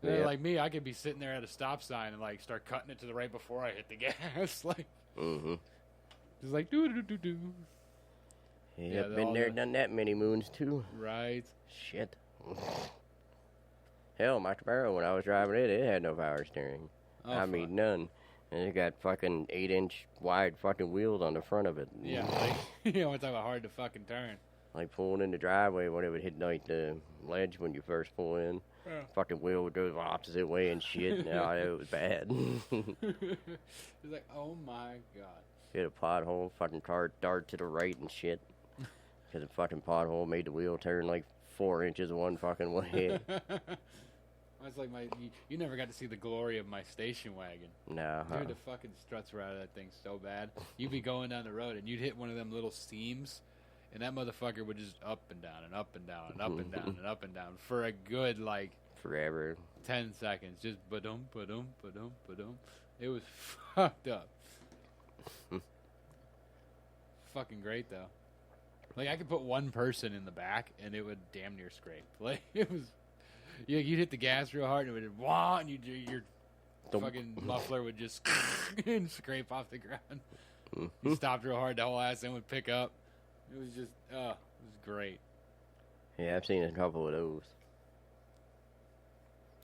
Yeah.
Like me, I could be sitting there at a stop sign and like start cutting it to the right before I hit the gas. Like, just like do.
Yeah, been there, done that many moons too.
Right.
Shit. Hell, my Camaro, when I was driving it had no power steering.
Oh,
I mean, none. And it got fucking 8-inch wide fucking wheels on the front of it.
Yeah, like, you know, it's about hard to fucking turn.
Like pulling in the driveway when it would hit like the ledge when you first pull in.
Yeah.
Fucking wheel would go the opposite way and shit. No, it was bad.
It's like, oh my god.
Hit a pothole, fucking car dart to the right and shit. Because the fucking pothole made the wheel turn like 4 inches one fucking way.
It's like you never got to see the glory of my station wagon.
No.
Dude, the fucking struts were out of that thing so bad. You'd be going down the road and you'd hit one of them little seams, and that motherfucker would just up and down and up and down and up and down and up and down for a good like
forever
10 seconds. Just ba-dum, ba-dum, ba-dum, ba-dum. It was fucked up. Fucking great though. Like I could put one person in the back and it would damn near scrape. Like it was. Yeah, you'd hit the gas real hard and it would wah, and your fucking muffler would just scrape off the ground. You stopped real hard, the whole ass end would pick up. It was just, it was great.
Yeah, I've seen a couple of those.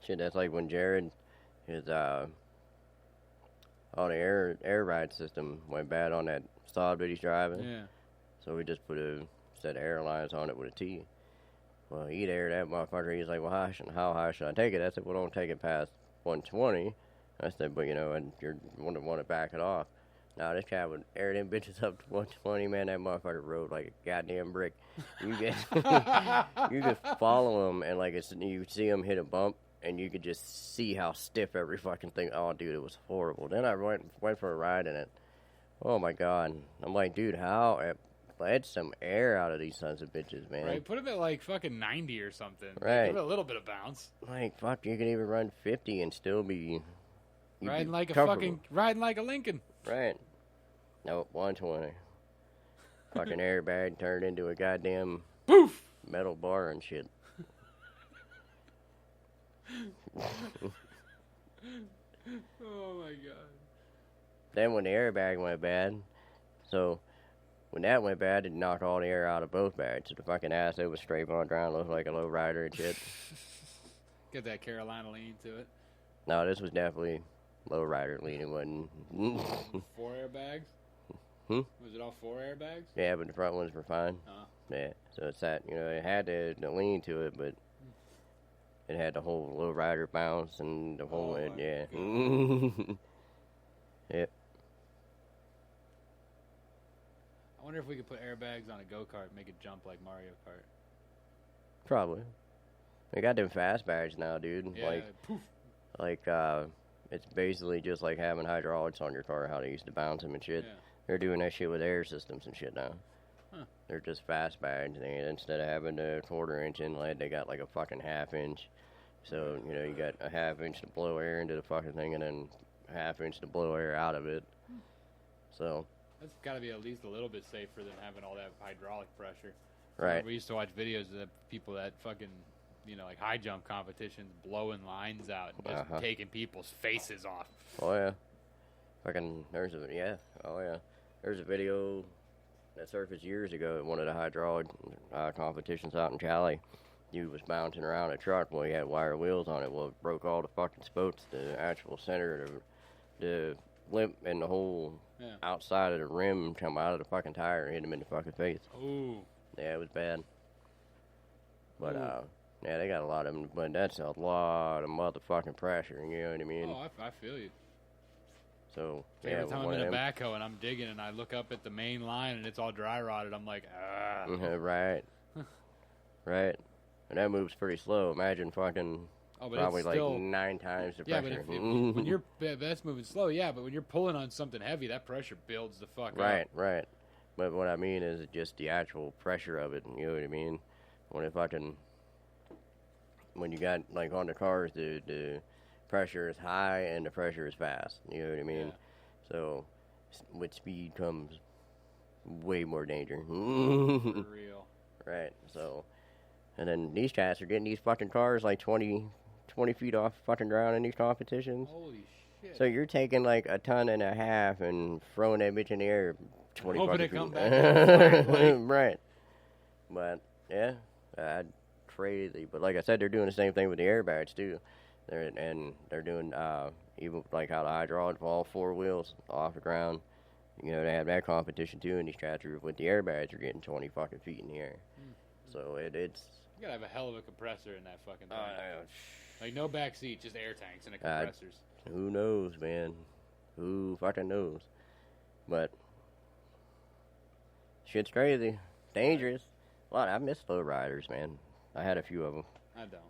Shit, that's like when Jared, his all the air ride system went bad on that sod that he's driving.
Yeah. So
we just put a set of airlines on it with a T. Well, he'd air that motherfucker. He's like, well, how high should I take it? I said, well, don't take it past 120. I said, but, you know, and you're want to back it off. Now, this guy would air them bitches up to 120, man. That motherfucker rode like a goddamn brick. You get, you could follow him, and like you see him hit a bump, and you could just see how stiff every fucking thing. Oh, dude, it was horrible. Then I went for a ride in it. Oh, my God. I'm like, dude, how... Let some air out of these sons of bitches, man.
Right, put them at like fucking 90 or something.
Right.
Give it a little bit of bounce.
Like, fuck, you can even run 50 and still be...
Riding like a Lincoln.
Right. Nope, 120. Fucking airbag turned into a goddamn...
Poof!
Metal bar and shit.
Oh, my God.
Then when the airbag went bad, so... When that went bad, it knocked all the air out of both bags. So the fucking ass, it was straight on ground, looked like a low rider and shit.
Get that Carolina lean to it.
No, this was definitely low rider lean. It wasn't.
4 airbags? Was it all 4 airbags?
Yeah, but the front ones were fine. Yeah, so it's that, you know, it had the lean to it, but it had the whole low rider bounce and the whole, yeah. Yep.
I wonder if we could put airbags on a go-kart and make it jump like Mario Kart.
Probably. They got them fast bags now, dude.
Yeah, poof.
Like, it's basically just like having hydraulics on your car, how they used to bounce them and shit.
Yeah.
They're doing that shit with air systems and shit now.
Huh.
They're just fast bags. Instead of having a 1/4-inch inlet, they got like a fucking 1/2 inch. So, you know, you got a 1/2 inch to blow air into the fucking thing and then a 1/2 inch to blow air out of it. So...
That's got to be at least a little bit safer than having all that hydraulic pressure.
Right.
We used to watch videos of the people that fucking, you know, like high jump competitions blowing lines out and just taking people's faces off.
Oh, yeah. Fucking, oh, yeah. There's a video that surfaced years ago at one of the hydraulic competitions out in Cali. Dude was bouncing around a truck while he had wire wheels on it. Well, it broke all the fucking spokes, the actual center, the lip, and the whole outside of the rim come out of the fucking tire and hit him in the fucking face.
Ooh.
Yeah, it was bad. But, yeah, they got a lot of them, but that's a lot of motherfucking pressure, you know what I mean?
Oh, I feel you.
So,
every time I'm in a backhoe and I'm digging and I look up at the main line and it's all dry rotted, I'm like, ah.
Right. Right. And that moves pretty slow. Imagine fucking probably like 9 times the pressure.
But when you're, that's moving slow, but when you're pulling on something heavy, that pressure builds the fuck up.
Right. But what I mean is just the actual pressure of it, you know what I mean? When you got, like, on the cars, the pressure is high and the pressure is fast, you know what I mean? Yeah. So, with speed comes way more danger.
For real.
Right, so, and then these cats are getting these fucking cars like 20 feet off fucking ground in these competitions.
Holy shit.
So you're taking like a ton and a half and throwing that bitch in the air 20
Hoping
fucking
it
feet.
come back.
Right. But, yeah, crazy. But like I said, they're doing the same thing with the airbags too. They're doing even like how the hydraulic all 4 wheels off the ground. You know, they have that competition too, and these cats with the airbags are getting 20 fucking feet in the air. So it's.
You gotta have a hell of a compressor in that fucking thing. Like no back seat, just air tanks and compressors.
Who knows, man? Who fucking knows? But shit's crazy, dangerous. I miss low riders, man. I had a few of them.
I don't.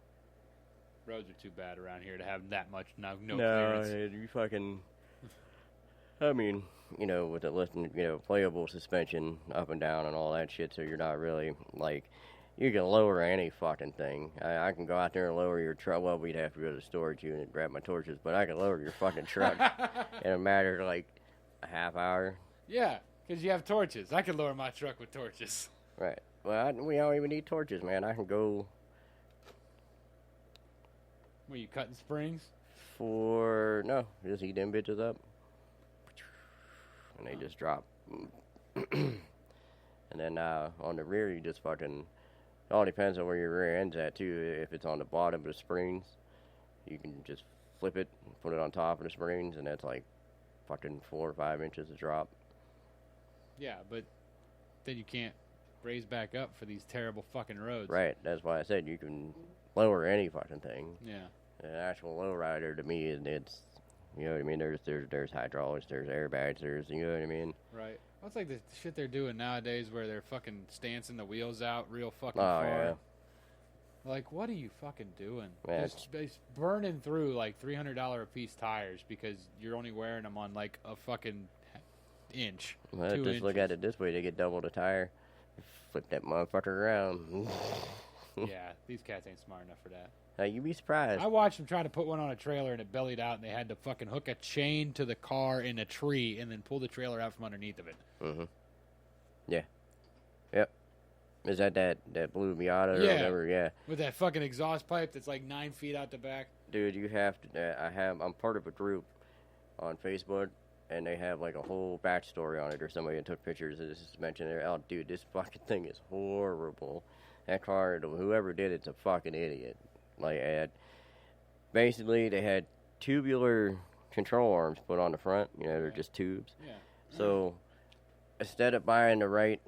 Roads are too bad around here to have that much no clearance.
No, you fucking. I mean, you know, with the playable suspension up and down and all that shit, so you're not really like. You can lower any fucking thing. I can go out there and lower your truck. Well, we'd have to go to the storage unit and grab my torches, but I can lower your fucking truck in a matter of like a half hour.
Yeah, because you have torches. I can lower my truck with torches.
Right. Well, we don't even need torches, man. I can go.
Were you cutting springs?
No, just heat them bitches up. And they just drop. And then on the rear, you just fucking. It all depends on where your rear end's at, too. If it's on the bottom of the springs, you can just flip it and put it on top of the springs, and that's like fucking 4 or 5 inches of drop.
Yeah, but then you can't raise back up for these terrible fucking roads.
Right. That's why I said you can lower any fucking thing.
Yeah.
An actual lowrider, to me, it's, you know what I mean? There's hydraulics, there's airbags, you know what I mean?
Right. Well, it's like the shit they're doing nowadays where they're fucking stancing the wheels out real fucking far.
Yeah.
Like, what are you fucking doing?
Yeah,
it's burning through like $300 a piece tires because you're only wearing them on like a fucking inch.
Well, just
inches.
Look at it this way: they get double the tire, flip that motherfucker around.
Yeah, these cats ain't smart enough for that.
You'd be surprised.
I watched them try to put one on a trailer and it bellied out, and they had to fucking hook a chain to the car in a tree and then pull the trailer out from underneath of it.
Mm-hmm. Yeah. Yep. Is that blue Miata or whatever? Yeah.
With that fucking exhaust pipe that's like 9 feet out the back.
Dude, you have to. I'm part of a group on Facebook, and they have like a whole backstory on it, or somebody that took pictures of this suspension there. Oh, dude, this fucking thing is horrible. That car, whoever did it's a fucking idiot. Like, basically, they had tubular control arms put on the front. You know, they're just tubes.
Yeah.
So, instead of buying the right,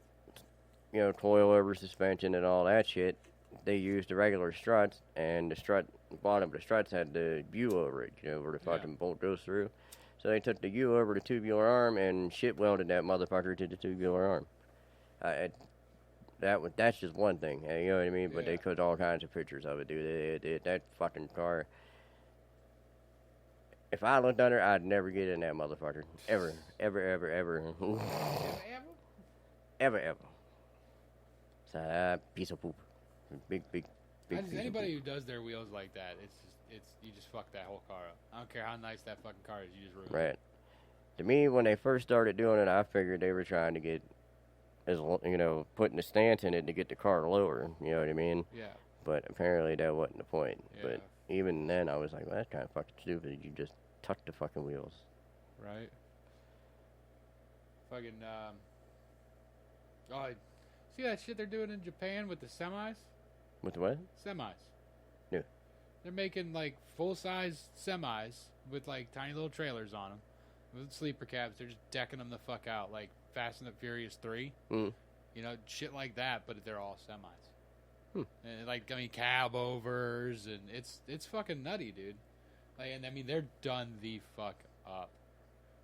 coilover suspension and all that shit, they used the regular struts, and the bottom of the struts had the U over it, where the fucking bolt goes through. So they took the U over the tubular arm and shit welded that motherfucker to the tubular arm. That's just one thing, you know what I mean? But they put all kinds of pictures of it, dude. That fucking car. If I looked under, I'd never get in that motherfucker. Ever. Ever. Ever. It's a piece of poop. Big.
Anybody who does their wheels like that, you just fuck that whole car up. I don't care how nice that fucking car is, you just ruin it.
Right. To me, when they first started doing it, I figured they were trying to get, putting a stance in it to get the car lower. You know what I mean?
Yeah.
But apparently that wasn't the point.
Yeah.
But even then, I was like, well, that's kind of fucking stupid. You just tuck the fucking wheels.
Right. Fucking, oh, see that shit they're doing in Japan with the semis?
With the what?
Semis.
Yeah.
They're making, like, full-size semis with, like, tiny little trailers on them. With sleeper cabs. They're just decking them the fuck out. Like, Fast and the Furious 3.
Mm.
You know, shit like that, but they're all semis. And, like, I mean, cab overs, and it's fucking nutty, dude. Like, and I mean, they're done the fuck up.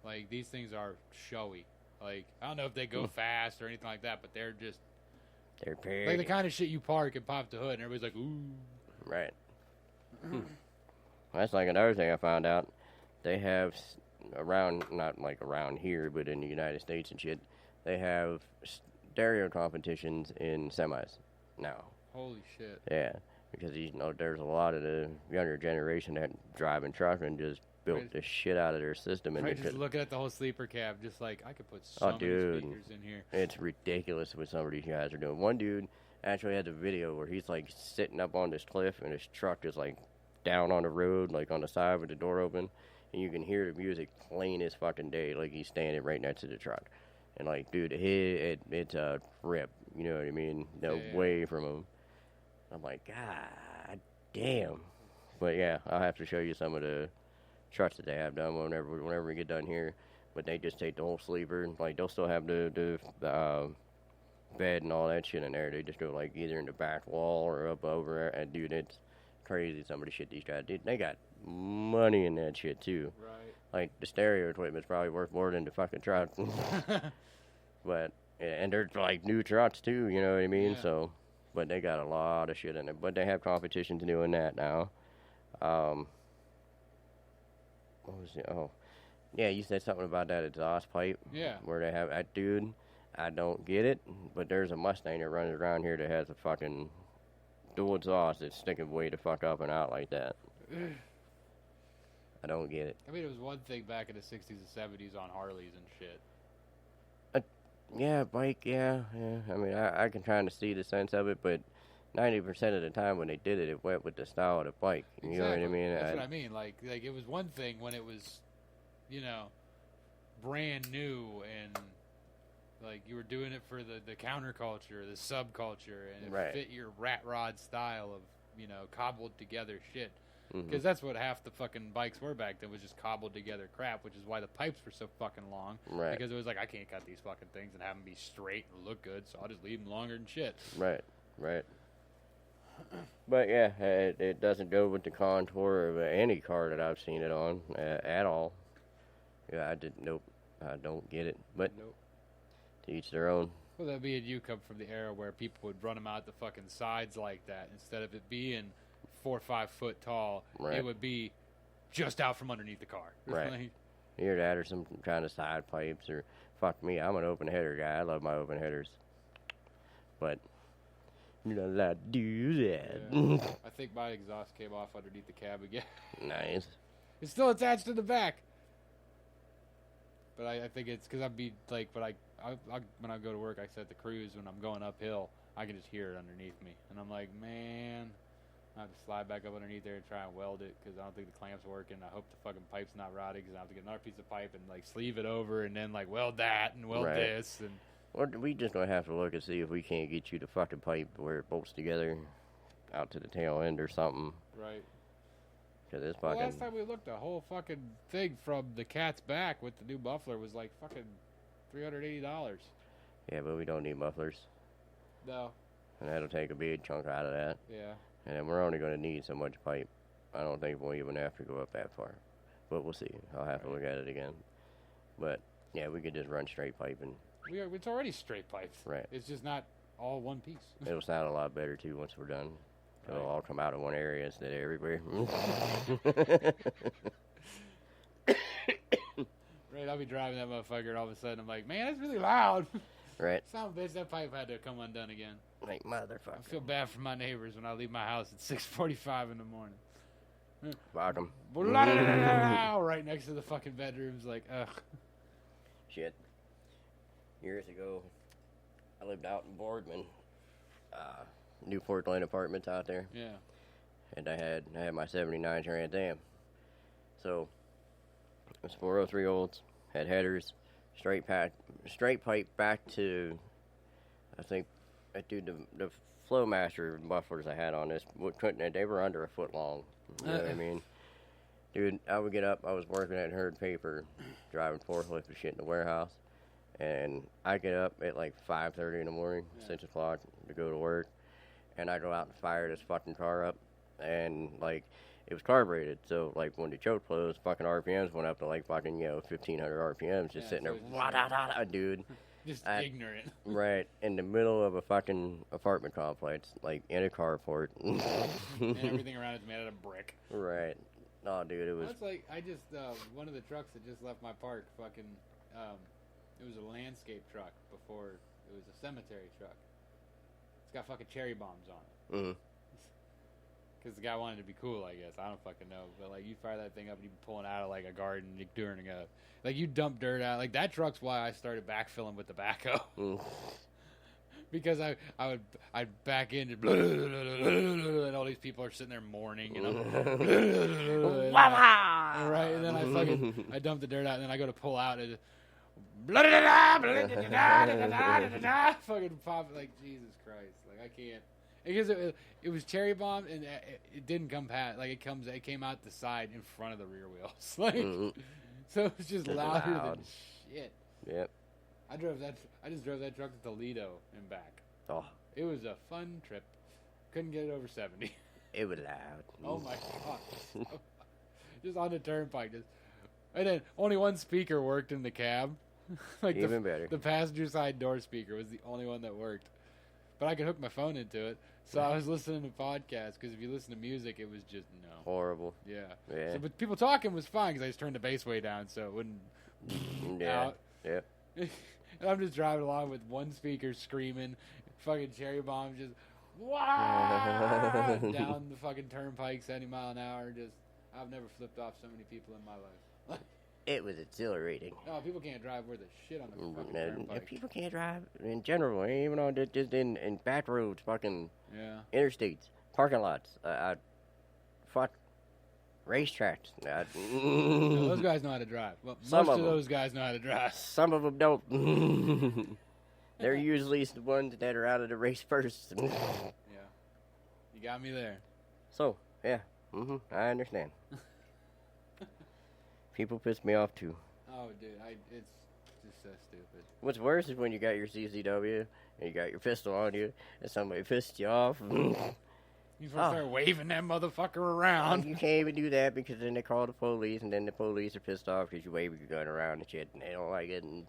Like, these things are showy. Like, I don't know if they go fast or anything like that, but they're just...
They're pretty.
Like the kind of shit you park and pop the hood, and everybody's like, ooh.
Right. That's like another thing I found out. They have around, not like around here, but in the United States and shit, they have stereo competitions in semis now.
Holy shit.
Yeah, because you know there's a lot of the younger generation that driving truck and just built the shit out of their system. And
just looking at the whole sleeper cab, just like, I could put so many speakers in here.
It's ridiculous what some of these guys are doing. One dude actually had a video where he's like sitting up on this cliff and his truck is like down on the road, like on the side with the door open, and you can hear the music plain as fucking day, like he's standing right next to the truck. And like, dude, it's a rip, you know what I mean? Away from him. I'm like, God damn. But yeah, I'll have to show you some of the trucks that they have done whenever we get done here. But they just take the whole sleeper, and like they'll still have the bed and all that shit in there. They just go like either in the back wall or up over. And dude, it's crazy some of the shit these guys did. They got money in that shit too.
Right.
Like the stereo equipment's probably worth more than the fucking truck. But and they're like new trucks too. You know what I mean?
Yeah.
So, but they got a lot of shit in it. But they have competitions doing that now. What was it? Oh, yeah, you said something about that exhaust pipe.
Yeah.
Where they have that, dude. I don't get it, but there's a Mustang that runs around here that has a fucking dual exhaust that's sticking way the fuck up and out like that. I don't get it.
I mean, it was one thing back in the 60s and 70s on Harleys and shit.
Yeah, bike, yeah. I mean, I can kind of see the sense of it, but 90% of the time when they did it, it went with the style of the bike. You
Exactly.
know what I mean?
That's what I mean. Like it was one thing when it was, you know, brand new and like you were doing it for the counterculture, the subculture, and it fit your rat rod style of, you know, cobbled together shit. Because that's what half the fucking bikes were back then, was just cobbled together crap, which is why the pipes were so fucking long.
Right.
Because it was like, I can't cut these fucking things and have them be straight and look good, so I'll just leave them longer than shit.
Right. But yeah, it doesn't go with the contour of any car that I've seen it on at all. Yeah, I don't get it. But to each their own.
Well, that being you come from the era where people would run them out the fucking sides like that. Instead of it being 4 or 5 foot tall, it would be just out from underneath the car.
Right. Either that or some kind of side pipes or fuck me, I'm an open header guy. I love my open headers. But you're not allowed to do that.
Yeah. I think my exhaust came off underneath the cab again.
Nice.
It's still attached to the back. But I think it's because I'd be like, but I when I go to work, I set the cruise when I'm going uphill, I can just hear it underneath me. And I'm like, man, I have to slide back up underneath there and try and weld it because I don't think the clamp's working. I hope the fucking pipe's not rotted because I have to get another piece of pipe and like sleeve it over and then like weld that and weld this. And
Or we just gonna have to look and see if we can't get you the fucking pipe where it bolts together out to the tail end or something.
Right.
Because it's fucking.
Last time we looked, the whole fucking thing from the cat's back with the new muffler was like fucking $380.
Yeah, but we don't need mufflers.
No.
And that'll take a big chunk out of that.
Yeah.
And then we're only going to need so much pipe. I don't think we'll even have to go up that far. But we'll see. I'll have to look at it again. But, yeah, we could just run straight pipe and...
It's already straight pipes.
Right.
It's just not all one piece.
It'll sound a lot better, too, once we're done. It'll all come out of one area instead of everywhere.
Right, I'll be driving that motherfucker and all of a sudden I'm like, man, that's really loud.
Right.
Son of a bitch, that pipe had to come undone again.
Like, motherfucker.
I feel bad for my neighbors when I leave my house at 6:45 in the morning.
Fuck 'em.
Right next to the fucking bedrooms, like, ugh.
Shit. Years ago, I lived out in Boardman. Newport Lane Apartments out there.
Yeah.
And I had my 79 Trans Am. So, it was 403 olds, had headers, straight pipe back to, I think, dude, the Flowmaster mufflers I had on this, they were under a foot long. You know what I mean? Dude, I would get up, I was working at Herd Paper, driving forklift and shit in the warehouse, and I get up at like 5:30 in the morning, 6 o'clock to go to work, and I go out and fire this fucking car up, and like, it was carbureted, so like when the choke closed, fucking RPMs went up to like fucking, 1,500 RPMs, just sitting there, dude.
Just ignorant.
Right, in the middle of a fucking apartment complex, like in a carport.
And everything around it's made out of brick.
Right. Oh, dude, it was...
That's like, I just, one of the trucks that just left my park, fucking, it was a landscape truck before it was a cemetery truck. It's got fucking cherry bombs on it.
Mm-hmm.
Because the guy wanted to be cool, I guess. I don't fucking know. But, like, you fire that thing up and you pull it out of, like, a garden during a... Like, you dump dirt out. Like, that truck's why I started backfilling with the backhoe.
Mm.
Because I'd back in and all these people are sitting there mourning, and I'm right, and then I dump the dirt out, and then I go to pull out, and fucking pop, like, Jesus Christ, like, I can't, because it was cherry bomb, and it didn't come past, like, it came out the side in front of the rear wheels, like, so it was just louder than shit.
Yep.
I just drove that truck to Toledo and back.
Oh.
It was a fun trip. Couldn't get it over 70.
It was loud.
Oh my god. Just on the turnpike. And then only one speaker worked in the cab. Like
even better.
The passenger side door speaker was the only one that worked. But I could hook my phone into it. So I was listening to podcasts, because if you listen to music, it was just no.
Horrible.
Yeah.
Yeah.
So, but people talking was fine, because I just turned the bass way down so it wouldn't out.
Yeah.
And I'm just driving along with one speaker screaming, fucking cherry bombs just down the fucking turnpike 70 mile an hour. Just, I've never flipped off so many people in my life.
It was exhilarating.
No, people can't drive worth a shit on the fucking turnpike.
People can't drive in general, even on just in back roads, fucking interstates, parking lots. Fuck. Racetracks.
No, those guys know how to drive. Well, most of those guys know how to drive.
Some of them don't. They're usually the ones that are out of the race first.
Yeah. You got me there.
So, yeah. I understand. People piss me off, too.
Oh, dude. It's just so stupid.
What's worse is when you got your CCW and you got your pistol on you and somebody pissed you off.
You start waving that motherfucker around.
You can't even do that, because then they call the police, and then the police are pissed off because you wave your gun around and shit, and they don't like it. And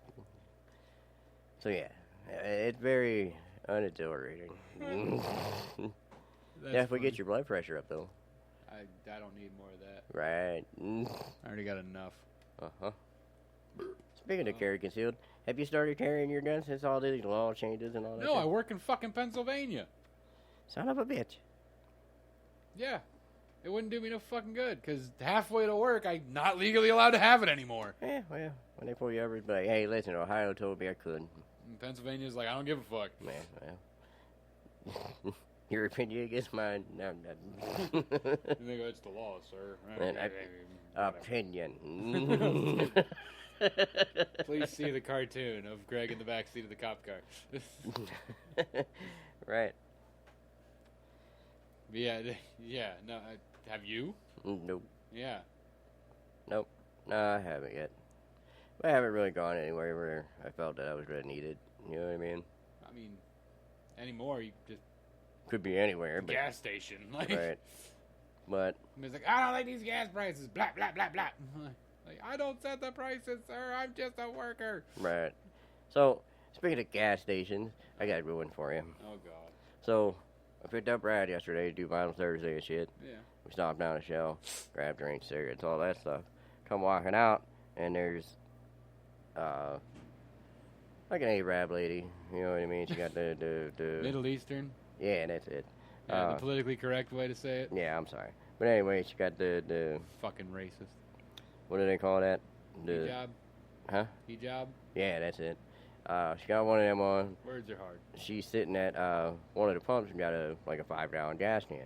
so yeah, it's very unexhilarating. Definitely get your blood pressure up, though.
I don't need more of that.
Right.
I already got enough.
Speaking of carry concealed, have you started carrying your gun since all these law changes and all that?
No, I work in fucking Pennsylvania.
Son of a bitch.
Yeah. It wouldn't do me no fucking good, because halfway to work, I'm not legally allowed to have it anymore.
Yeah, well, when they pull you over, it's like, hey, listen, Ohio told me I could.
And Pennsylvania's like, I don't give a fuck.
Man, well. Your opinion against mine? No,
You think it's the law, sir.
Opinion.
Please see the cartoon of Greg in the backseat of the cop car.
Right.
Yeah, no, have you?
Nope.
Yeah.
Nope. No, I haven't yet. But I haven't really gone anywhere where I felt that I was really needed. You know what I mean?
I mean, anymore, you just...
Could be anywhere, but...
Gas station. Like,
right. But...
It's like, I don't like these gas prices. Blah, blah, blah, blah. Like, I don't set the prices, sir. I'm just a worker.
Right. So, speaking of gas stations, I got ruined for you.
Oh, God.
So... I picked up Brad yesterday to do Vinyl Thursday and shit.
Yeah.
We stopped down at Shell, grabbed drinks, cigarettes, all that stuff. Come walking out, and there's, like an Arab lady. You know what I mean? She got the
Middle Eastern?
Yeah, that's it.
Yeah, the politically correct way to say it.
Yeah, I'm sorry. But anyway, she got the
Fucking racist.
What do they call that?
Hijab?
Huh?
Hijab?
Yeah, that's it. She got one of them on.
Words are hard.
She's sitting at one of the pumps and got a 5-gallon gas can.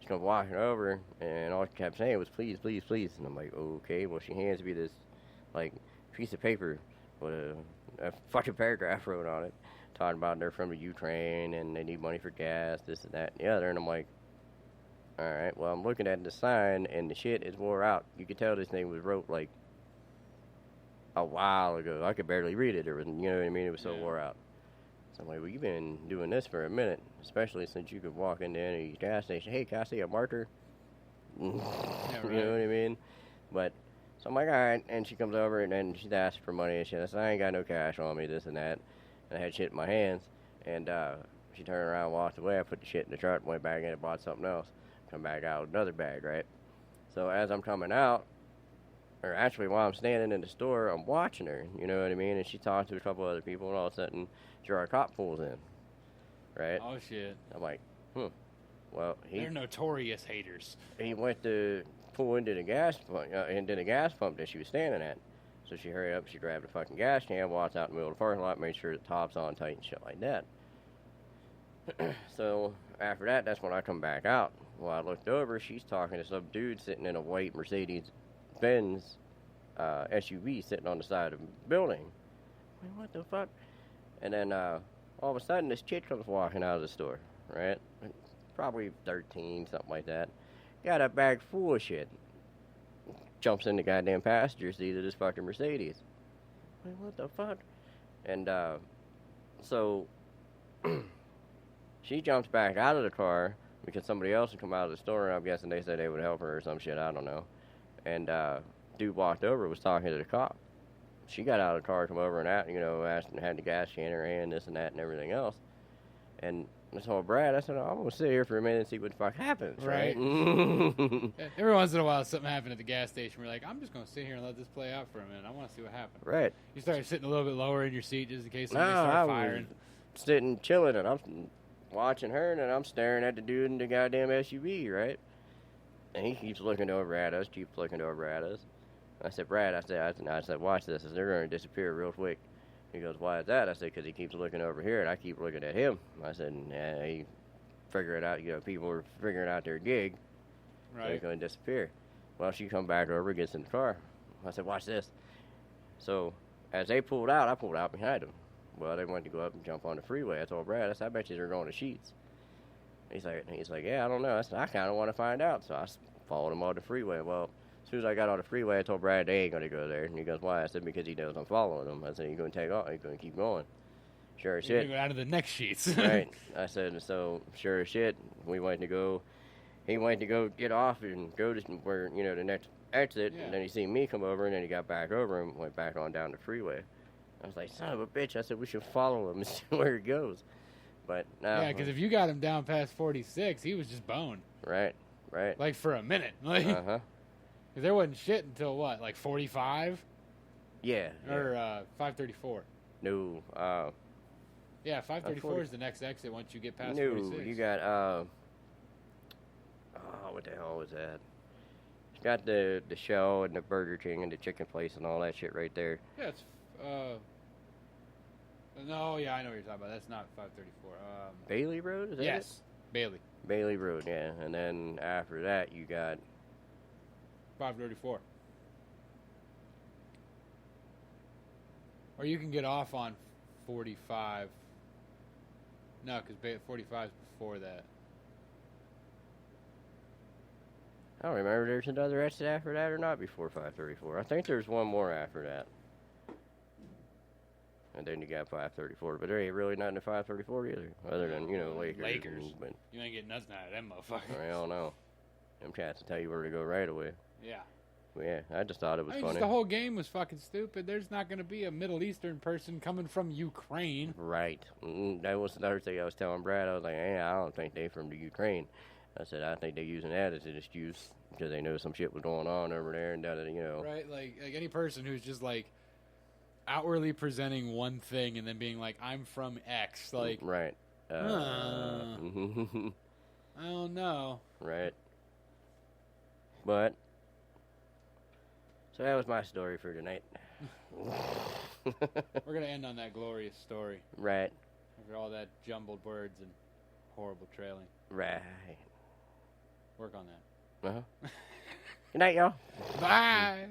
She comes walking over, and all she kept saying was, please, please, please. And I'm like, okay. Well, she hands me this, like, piece of paper with a fucking paragraph wrote on it, talking about they're from the Ukraine and they need money for gas, this and that and the other. And I'm like, all right, well, I'm looking at the sign and the shit is wore out. You could tell this thing was wrote like a while ago. I could barely read it. It was, you know what I mean? It was so wore out. So I'm like, well, you've been doing this for a minute, especially since you could walk into any gas station. Hey, can I see a marker?
Yeah, right.
You know what I mean? But, so I'm like, all right. And she comes over and then she's asked for money and shit. I said, I ain't got no cash on me, this and that. And I had shit in my hands. And she turned around and walked away. I put the shit in the truck, went back in and bought something else. Come back out with another bag, right? So as I'm coming out, or actually while I'm standing in the store, I'm watching her, you know what I mean? And she talks to a couple other people, and all of a sudden, our cop pulls in, right?
Oh, shit.
I'm like, well,
they're notorious haters.
He went to pull into the gas pump that she was standing at. So she hurried up, she grabbed a fucking gas can, walked out in the middle of the parking lot, made sure the top's on tight and shit like that. So after that, that's when I come back out. Well, I looked over, she's talking to some dude sitting in a white Mercedes-Benz SUV sitting on the side of the building. Like, what the fuck? And then all of a sudden, this chick comes walking out of the store, right? Probably 13, something like that. Got a bag full of shit. Jumps in the goddamn passenger seat of this fucking Mercedes. Like, what the fuck? And so she jumps back out of the car because somebody else had come out of the store, and I'm guessing they said they would help her or some shit, I don't know. And dude walked over, was talking to the cop. She got out of the car, come over and asked, and had the gas can in her hand, this and that and everything else. And I told Brad, I said, I'm going to sit here for a minute and see what the fuck happens, right?
Every once in a while, something happened at the gas station. We're like, I'm just going to sit here and let this play out for a minute. I want to see what happens.
Right.
You started sitting a little bit lower in your seat just in case somebody started firing.
Was sitting chilling, and I'm watching her, and then I'm staring at the dude in the goddamn SUV, right? And he keeps looking over at us, I said, Brad, I said, watch this. They're going to disappear real quick. He goes, why is that? I said, because he keeps looking over here, and I keep looking at him. I said, he figure it out. People are figuring out their gig. Right. So they're going to disappear. Well, she come back over, gets in the car. I said, watch this. So as they pulled out, I pulled out behind them. Well, they wanted to go up and jump on the freeway. I told Brad, I said, I bet you they're going to Sheets. He's like, yeah, I don't know. I said, I kind of want to find out. So I followed him on the freeway. Well, as soon as I got on the freeway, I told Brad they ain't going to go there. And he goes, why? I said, because he knows I'm following him. I said, you're going to take off. You're going to keep going. Sure as shit.
You're going to go out of the next Sheets.
Right. I said, so sure as shit, he went to go get off and go to where, the next exit. Yeah. And then he seen me come over, and then he got back over and went back on down the freeway. I was like, son of a bitch. I said, we should follow him and see where he goes. But no.
Yeah, because if you got him down past 46, he was just boned.
Right.
Like for a minute. Like,
uh-huh.
Because there wasn't shit until what, like 45?
Yeah.
Or 534.
No.
Yeah, 534 is the next exit once you get past 46.
No, you got, what the hell was that? It's got the Shell and the Burger King and the chicken place and all that shit right there.
Yeah, it's, no, yeah, I know what you're talking about. That's not 534.
Bailey Road, is that
Yes,
it? Bailey Road, yeah. And then after that, you got
534. Or you can get off on 45. No, because 45 is before that.
I don't remember if there's another exit after that or not before 534. I think there's one more after that. And then you got 534. But there ain't really nothing to 534 either. Other than, Lakers. But
you ain't getting nothing out of them motherfuckers.
I don't know. Them cats will tell you where to go right away.
Yeah.
But yeah, I just thought it was funny.
Just the whole game was fucking stupid. There's not going to be a Middle Eastern person coming from Ukraine.
Right. That was another thing I was telling Brad. I was like, I don't think they from the Ukraine. I said, I think they're using that as an excuse because they know some shit was going on over there and
Right, like any person who's just like outwardly presenting one thing and then being like, I'm from X, like,
right.
I don't know.
Right. But so that was my story for tonight.
We're gonna end on that glorious story.
Right.
After all that jumbled words and horrible trailing.
Right.
Work on that.
Good night, y'all.
Bye.